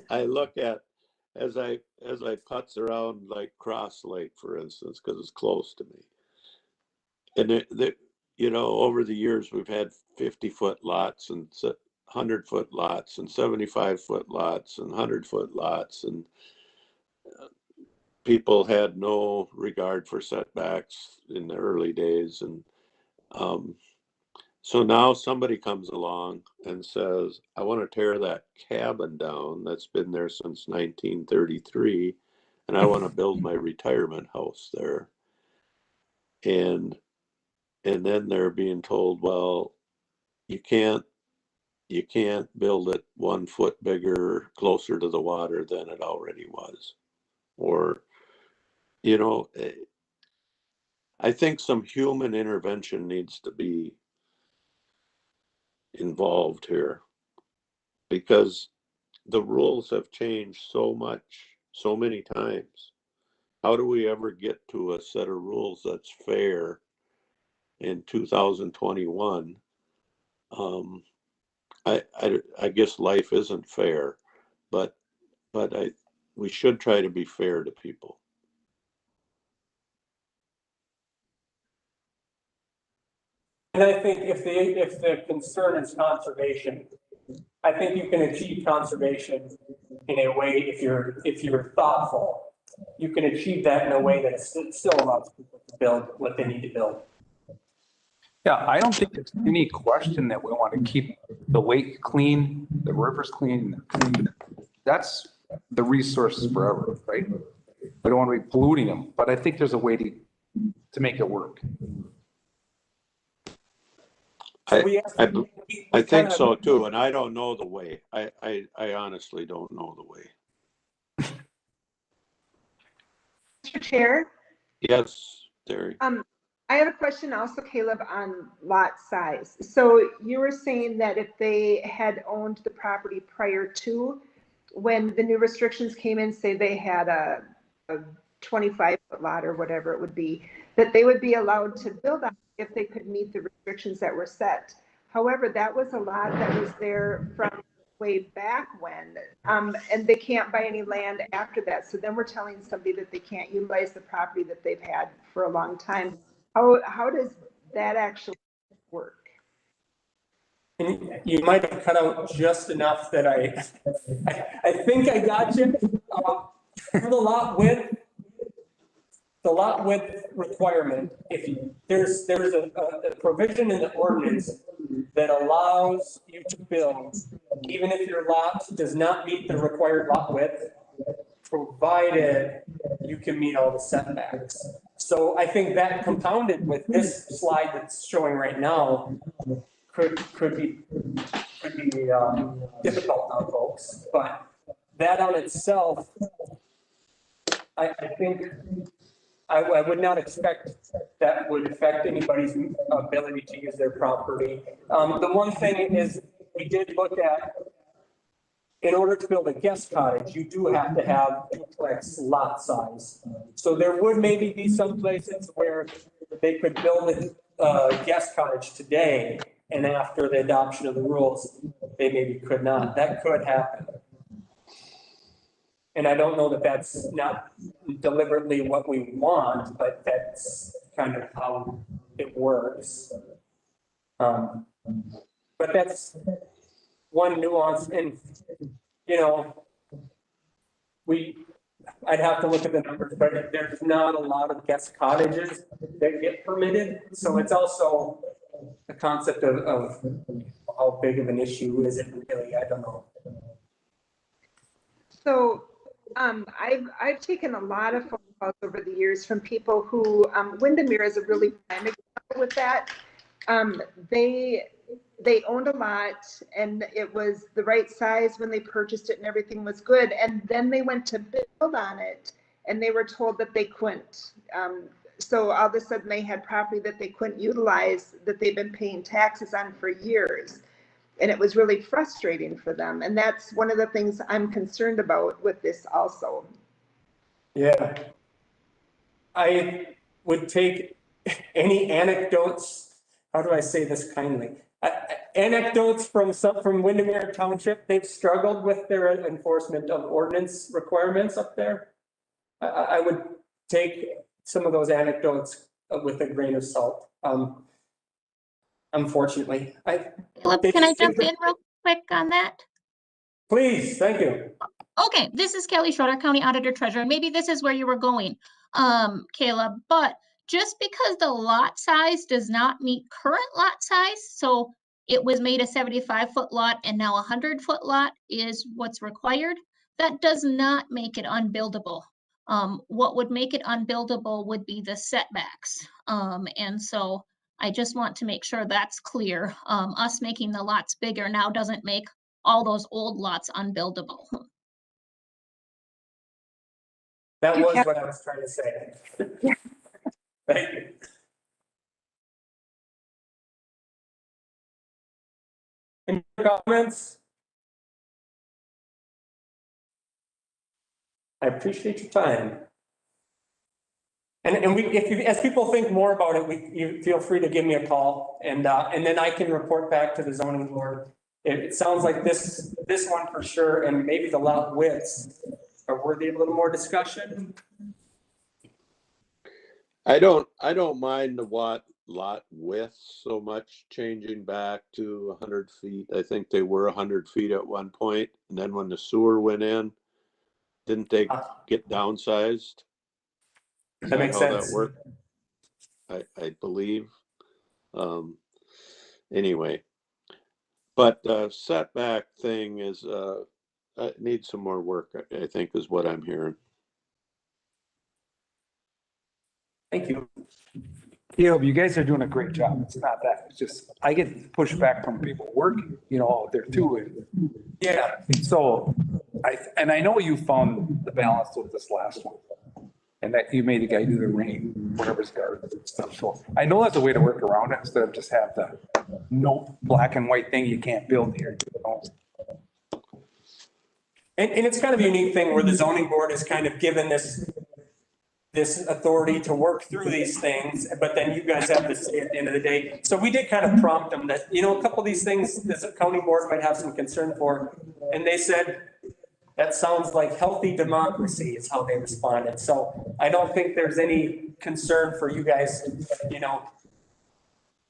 I look at, as I putz around like Cross Lake, for instance, because it's close to me. And you know, over the years, we've had 50-foot lots and 100-foot lots and 75-foot lots and 100-foot lots, and people had no regard for setbacks in the early days. And so now somebody comes along and says, I want to tear that cabin down that's been there since 1933, and I want to build my retirement house there. And then they're being told, well, you can't build it 1 foot bigger, closer to the water than it already was. Or, you know, I think some human intervention needs to be involved here, because the rules have changed so much, so many times. How do we ever get to a set of rules that's fair in 2021? I guess life isn't fair, but we should try to be fair to people. And I think if the concern is conservation, I think you can achieve conservation in a way, if you're thoughtful, you can achieve that in a way that still allows people to build what they need to build. Yeah, I don't think there's any question that we want to keep the lake clean, the rivers clean. That's the resources forever, right? We don't want to be polluting them, but I think there's a way to make it work. I think so too, and I don't know the way. I honestly don't know the way. Mr. Chair? Yes, Terry. I have a question also, Caleb, on lot size. So you were saying that if they had owned the property prior to, when the new restrictions came in, say they had a 25-foot lot or whatever it would be, that they would be allowed to build on if they could meet the restrictions that were set. However, that was a lot that was there from way back when, and they can't buy any land after that. So then we're telling somebody that they can't utilize the property that they've had for a long time. How does that actually work? And you might have cut out just enough that I think I got you. For the lot width requirement, there's a provision in the ordinance that allows you to build, even if your lot does not meet the required lot width, provided you can meet all the setbacks. So I think that compounded with this slide that's showing right now could be difficult on folks, but that on itself, I think I would not expect that would affect anybody's ability to use their property. The one thing is, we did look at, in order to build a guest cottage, you do have to have duplex lot size. So there would maybe be some places where they could build a guest cottage today, and after the adoption of the rules, they maybe could not. That could happen. And I don't know that that's not deliberately what we want, but that's kind of how it works. But that's one nuance, and I'd have to look at the numbers, but there's not a lot of guest cottages that get permitted. So it's also a concept of how big of an issue is it really? I don't know. So I've taken a lot of phone calls over the years from people who, Windermere is a really prime example with that. They owned a lot and it was the right size when they purchased it and everything was good. And then they went to build on it and they were told that they couldn't. So all of a sudden they had property that they couldn't utilize, that they've been paying taxes on for years. And it was really frustrating for them. And that's one of the things I'm concerned about with this also. Yeah. I would take any anecdotes, how do I say this kindly? Anecdotes from Windermere Township. They've struggled with their enforcement of ordinance requirements up there. I would take some of those anecdotes with a grain of salt. Unfortunately, can I jump in real quick on that? Please, thank you. Okay, this is Kelly Schroeder, County Auditor Treasurer. Maybe this is where you were going, Caleb, but just because the lot size does not meet current lot size, so it was made a 75-foot lot and now a 100-foot lot is what's required, that does not make it unbuildable. What would make it unbuildable would be the setbacks. And so I just want to make sure that's clear. Us making the lots bigger now doesn't make all those old lots unbuildable. That was what I was trying to say. Thank you. Any comments? I appreciate your time. And as people think more about it, you feel free to give me a call, and then I can report back to the zoning board it sounds like this one for sure, and maybe the lot widths are worthy of a little more discussion. I don't mind the lot width so much, changing back to 100 feet. I think they were 100 feet at one point, and then when the sewer went in, didn't they get downsized? That makes How sense. that worked? I believe. Anyway, but setback thing is needs some more work, I think, is what I'm hearing. Thank you. Caleb, you guys are doing a great job. It's not that, it's just, I get pushback from people working, out there too. Yeah. So I know you found the balance with this last one. And that you made the guy do the rain, whatever's guard and stuff. So I know that's a way to work around it instead of just have the no black and white thing you can't build here. And it's kind of a unique thing where the zoning board is kind of given this authority to work through these things, but then you guys have to say at the end of the day. So we did kind of prompt them that, a couple of these things this county board might have some concern for. And they said, that sounds like healthy democracy is how they responded. So I don't think there's any concern for you guys,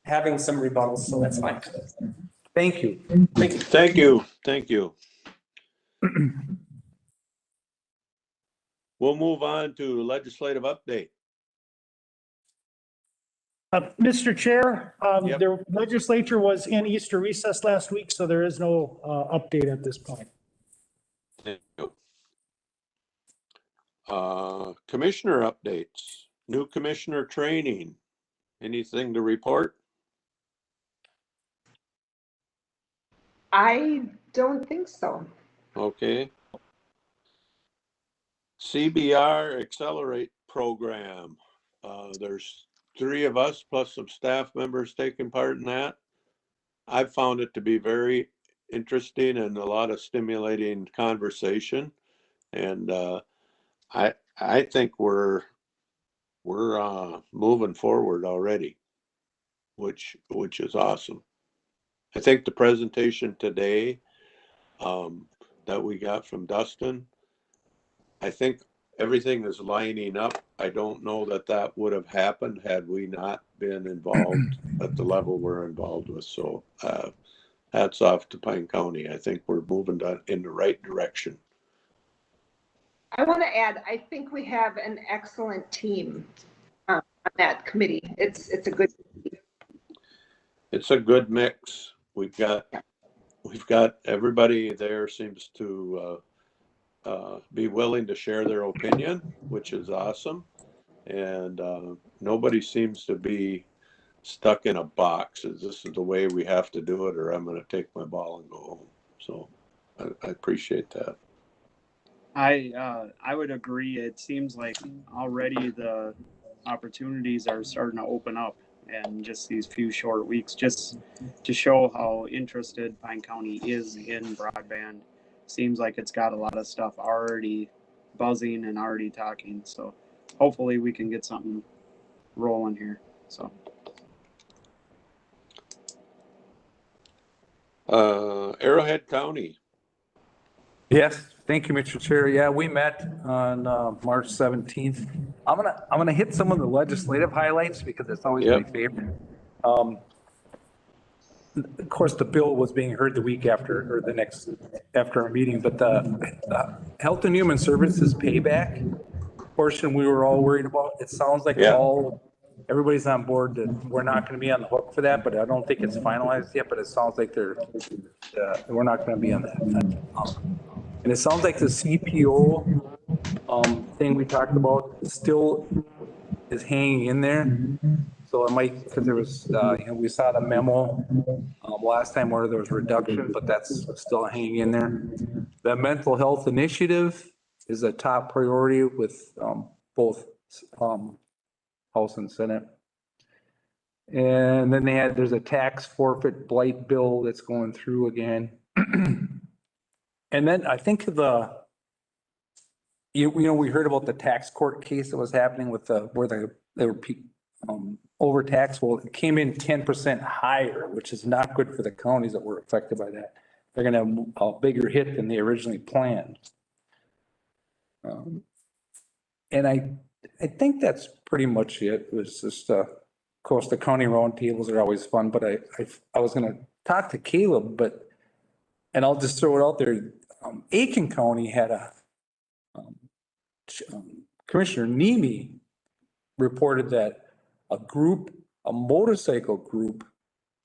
having some rebuttals. So that's fine. Thank you. Thank you. Thank you. Thank you. We'll move on to legislative update. Mr. Chair, Yep. the legislature was in Easter recess last week, so there is no update at this point. Commissioner updates, new commissioner training, anything to report? I don't think so. Okay. CBR Accelerate Program. There's 3 of us plus some staff members taking part in that. I've found it to be very interesting and a lot of stimulating conversation. And I think we're moving forward already, which is awesome. I think the presentation today that we got from Dustin, I think everything is lining up. I don't know that would have happened had we not been involved at the level we're involved with. So hats off to Pine County. I think we're moving in the right direction. I want to add, I think we have an excellent team on that committee. It's a good. It's a good mix. We've got everybody there seems to be willing to share their opinion, which is awesome. And nobody seems to be stuck in a box as this is the way we have to do it, or I'm going to take my ball and go home. So I appreciate that. I would agree. It seems like already the opportunities are starting to open up, and just these few short weeks, just to show how interested Pine County is in broadband. Seems like it's got a lot of stuff already buzzing and already talking. So hopefully we can get something rolling here. So. Arrowhead County. Yes, thank you, Mr. Chair. Yeah, we met on March 17th. I'm gonna hit some of the legislative highlights because it's always my favorite. Of course, the bill was being heard the week after, or the next after our meeting, but the Health and Human Services payback portion we were all worried about. It sounds like everybody's on board that we're not going to be on the hook for that, but I don't think it's finalized yet. But it sounds like we're not going to be on that. And it sounds like the CPO thing we talked about still is hanging in there. So it might, because there was, we saw the memo last time where there was reduction, but that's still hanging in there. The mental health initiative is a top priority with both House and Senate. And then there's a tax forfeit blight bill that's going through again. And then I think we heard about the tax court case that was happening with where they were overtax. Well, it came in 10% higher, which is not good for the counties that were affected by that. They're gonna have a bigger hit than they originally planned. And I think that's pretty much it. It was just, of course, the county roundtables are always fun, but I was gonna talk to Caleb, and I'll just throw it out there. Aiken County had Commissioner Nemi reported that a motorcycle group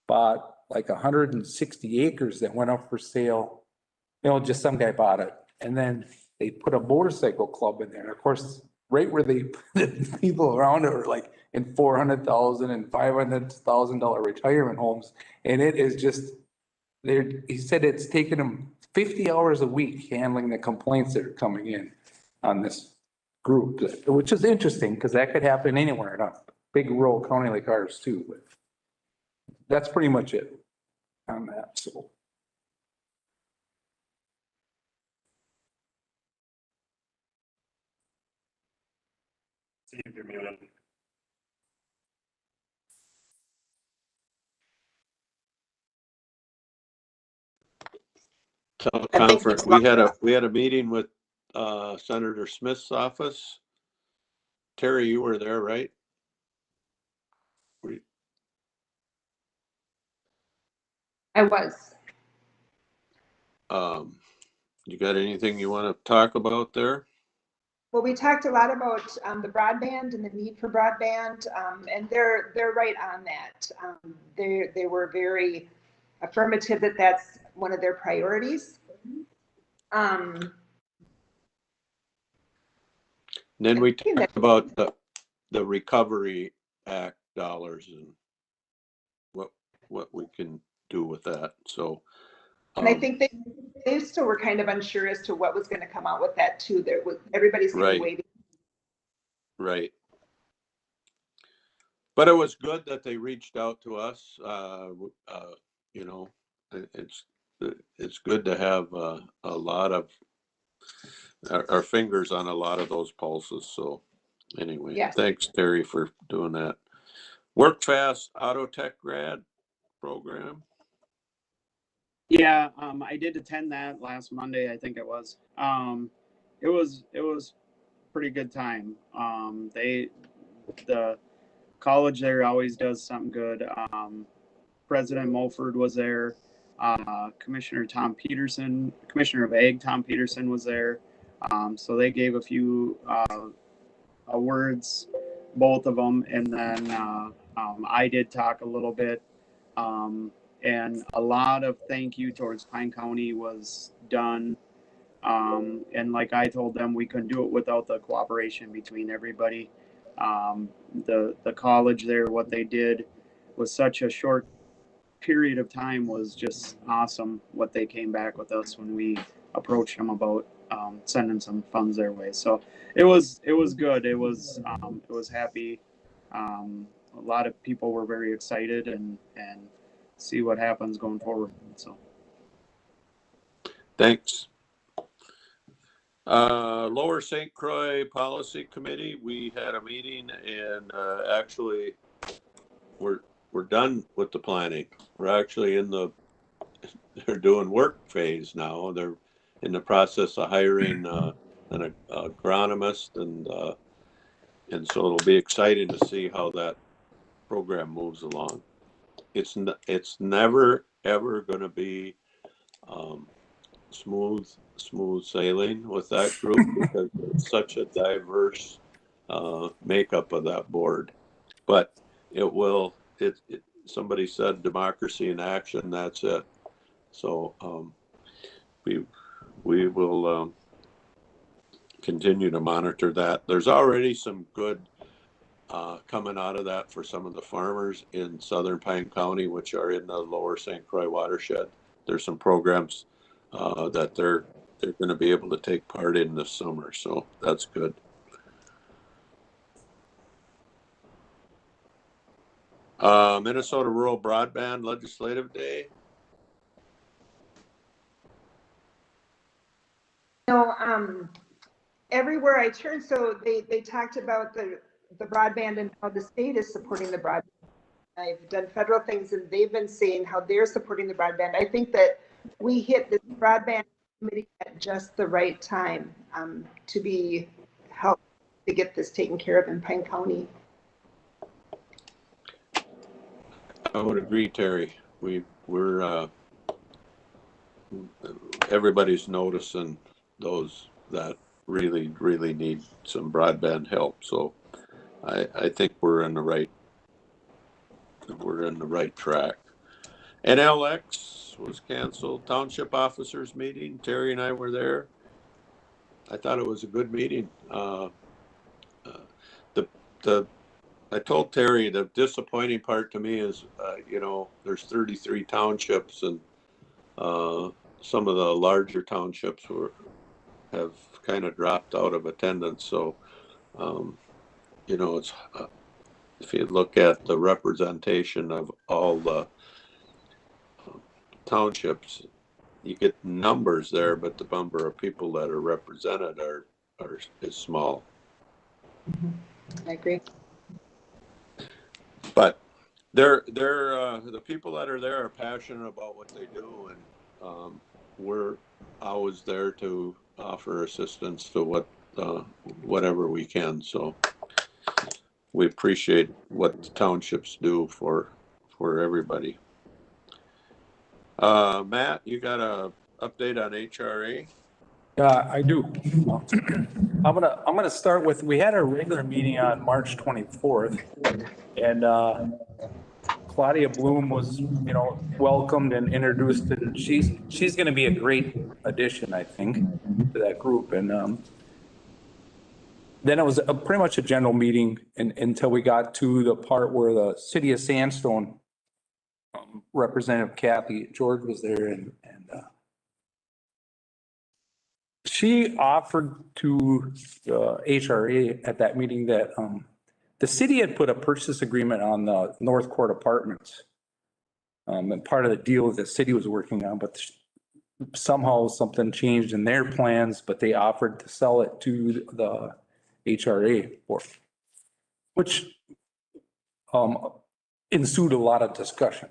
bought like 160 acres that went up for sale. Just some guy bought it. And then they put a motorcycle club in there. And of course, right where they put the people around it were like in $400,000 and $500,000 retirement homes. And it is just, he said it's taken him 50 hours a week handling the complaints that are coming in on this group, which is interesting because that could happen anywhere in a big rural county like ours too. But that's pretty much it on that. So. See if you're muted. Teleconference. We had a meeting with Senator Smith's office. Terry, you were there, right? I was. You got anything you want to talk about there? Well, we talked a lot about the broadband and the need for broadband, and they're right on that. They were very affirmative that that's one of their priorities. Then we talked about the Recovery Act dollars and what we can do with that. So, and I think they still were kind of unsure as to what was going to come out with that too. There was everybody's waiting. Right. But it was good that they reached out to us. It's good to have a lot of our fingers on a lot of those pulses. So anyway, yes. Thanks Terry for doing that. Work Fast Auto Tech grad program. Yeah, I did attend that last Monday, I think it was. It was pretty good time. The college there always does something good. President Mulford was there. Commissioner of Ag Tom Peterson was there. So they gave a few words, both of them, and then I did talk a little bit. And a lot of thank you towards Pine County was done. And like I told them, we couldn't do it without the cooperation between everybody. The college there, what they did was such a short period of time was just awesome. What they came back with us when we approached them about sending some funds their way. So it was good. It was happy. A lot of people were very excited and see what happens going forward. So thanks. Lower St. Croix Policy Committee, we had a meeting and actually we're done with the planning. We're actually they're doing work phase now. They're in the process of hiring an agronomist and so it'll be exciting to see how that program moves along. It's never ever going to be smooth sailing with that group because it's such a diverse makeup of that board. But it will. Somebody said democracy in action. That's it. So we will continue to monitor that. There's already some good coming out of that for some of the farmers in southern Pine County, which are in the lower St. Croix watershed. There's some programs that they're going to be able to take part in this summer. So that's good. Minnesota Rural Broadband Legislative Day. Everywhere I turn, so they talked about the broadband and how the state is supporting the broadband. I've done federal things and they've been saying how they're supporting the broadband. I think that we hit the broadband committee at just the right time to be helped to get this taken care of in Pine County. I would agree, Terry. We're everybody's noticing those that really need some broadband help. So I think we're in the right track. NLX was canceled. Township officers meeting. Terry and I were there. I thought it was a good meeting. I told Terry the disappointing part to me is, there's 33 townships and some of the larger townships have kind of dropped out of attendance. So, it's if you look at the representation of all the townships, you get numbers there, but the number of people that are represented is small. I agree. But they're the people that are there are passionate about what they do, and we're always there to offer assistance to whatever we can. So we appreciate what the townships do for everybody. Matt, you got a update on HRA? Yeah, I do. I'm gonna start with, we had a regular meeting on March 24th, and Claudia Bloom was, welcomed and introduced, and she's gonna be a great addition, I think, to that group. And then it was pretty much a general meeting until we got to the part where the city of Sandstone Representative Kathy George was there, and she offered to HRA at that meeting that the city had put a purchase agreement on the North Court Apartments. And part of the deal the city was working on, but somehow something changed in their plans, but they offered to sell it to the HRA board, which ensued a lot of discussion.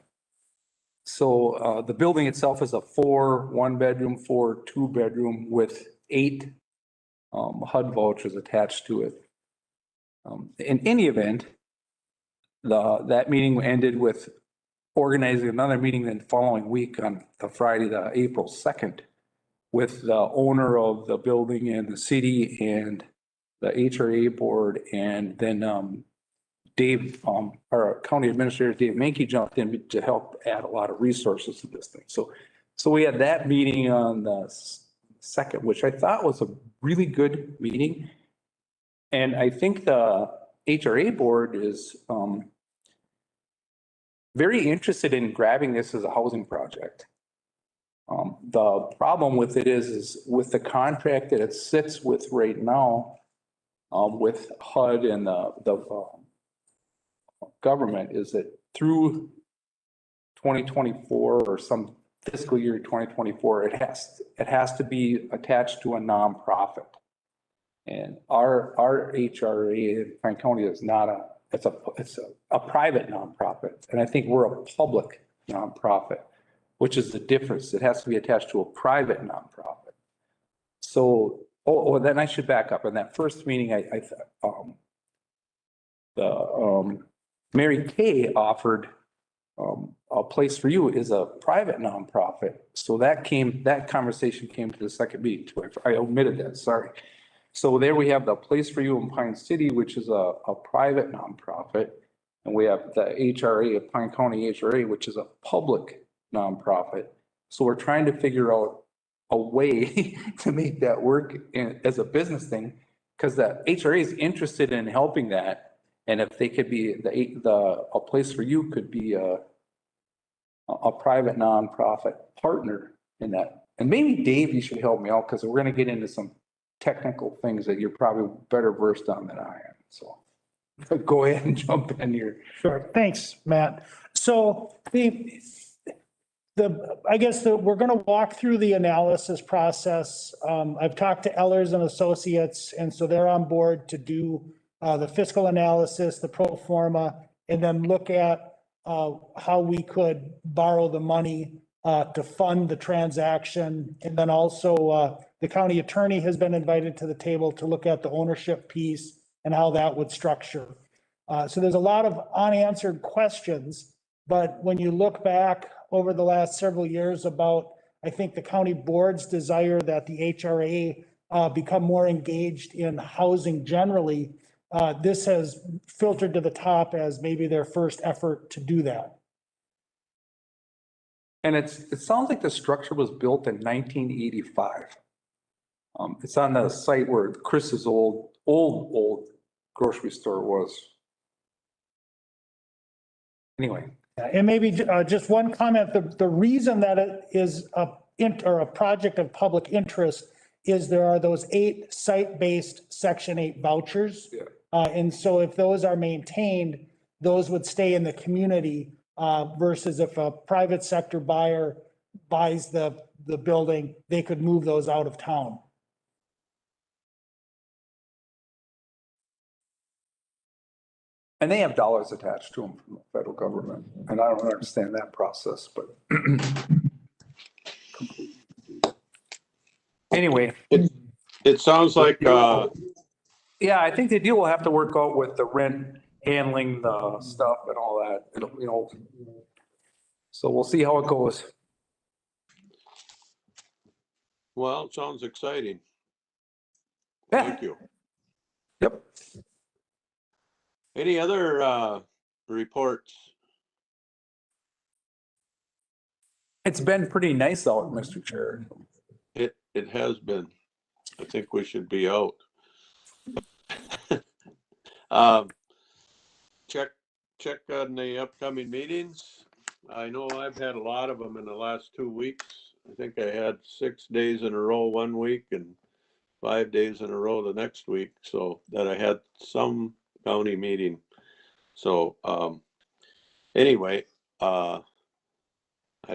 So the building itself is a 4 1-bedroom, 4 2-bedroom with 8 HUD vouchers attached to it. In any event, that meeting ended with organizing another meeting the following week on the Friday, the April 2nd, with the owner of the building and the city and the HRA board, and then Dave, our county administrator, Dave Mankey, jumped in to help add a lot of resources to this thing. So we had that meeting on the 2nd, which I thought was a really good meeting. And I think the HRA board is very interested in grabbing this as a housing project. The problem with it is with the contract that it sits with right now, with HUD and the government, is that through 2024 or some fiscal year 2024, it has to be attached to a nonprofit. And our HRA in Pine County is not it's a private nonprofit. And I think we're a public nonprofit, which is the difference. It has to be attached to a private nonprofit. So, then I should back up. In that first meeting, Mary Kay offered A Place for You is a private nonprofit. So that conversation came to the second meeting too. I omitted that, sorry. So there we have the Place for You in Pine City, which is a private nonprofit. And we have the HRA of Pine County HRA, which is a public nonprofit. So we're trying to figure out a way to make that work as a business thing, because the HRA is interested in helping that. And if they could be, A Place for You could be a private nonprofit partner in that. And maybe Dave, you should help me out, because we're going to get into some technical things that you're probably better versed on than I am. So go ahead and jump in here. Sure. Thanks, Matt. So I guess we're going to walk through the analysis process. I've talked to Ellers and Associates, and so they're on board to do the fiscal analysis, the pro forma, and then look at how we could borrow the money to fund the transaction. And then also the county attorney has been invited to the table to look at the ownership piece and how that would structure. So there's a lot of unanswered questions, but when you look back over the last several years about, I think, the county board's desire that the HRA become more engaged in housing generally, this has filtered to the top as maybe their first effort to do that. And it sounds like the structure was built in 1985. It's on the site where Chris's old grocery store was. Anyway. And maybe just one comment, the reason that it is a project of public interest is there are those 8 site-based Section 8 vouchers. Yeah. And so if those are maintained, those would stay in the community versus if a private sector buyer buys the building, they could move those out of town. And they have dollars attached to them from the federal government. And I don't understand that process, but anyway. It sounds like, yeah, I think the deal will have to work out with the rent handling the stuff and all that, you know. So we'll see how it goes. well, it sounds exciting. Yeah. Thank you. Yep. Any other reports? It's been pretty nice out, Mr. Chair. It has been. I think we should be out. Check on the upcoming meetings. I know I've had a lot of them in the last 2 weeks. I think I had 6 days in a row one week and 5 days in a row the next week. So that I had some county meeting. So anyway, I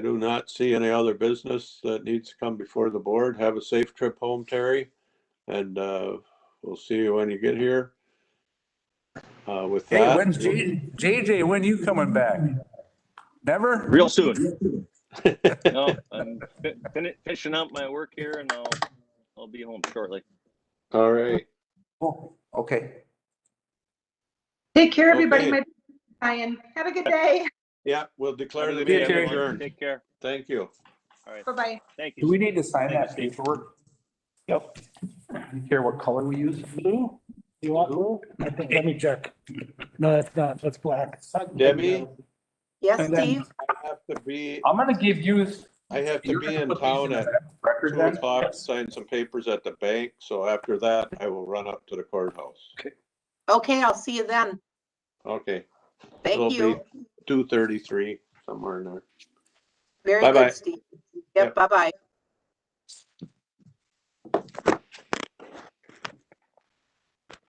do not see any other business that needs to come before the board. Have a safe trip home, Terry, and we'll see you when you get here. With that. Hey, when's JJ, when you coming back? Never? Real soon. No, I'm finishing up my work here and I'll be home shortly. All right. Oh, okay. Take care, everybody. Okay. My Ryan. Have a good day. Yeah, we'll declare the Have a good meeting day, adjourned. Take care. Thank you. All right. Bye-bye. Thank you. Do we need to sign Thank that you, Steve. paperwork? Yep. Do you care what color we use? Blue? You want blue? I think, let me check. No, that's not, that's black. Debbie, Yes, And then- Steve? I have to be in town at 2 o'clock, sign some papers at the bank. So after that, I will run up to the courthouse. Okay, I'll see you then. Okay. Thank It'll you. be 2:33, somewhere in there. Very Bye-bye. good, Steve. Yep. Yep, bye-bye.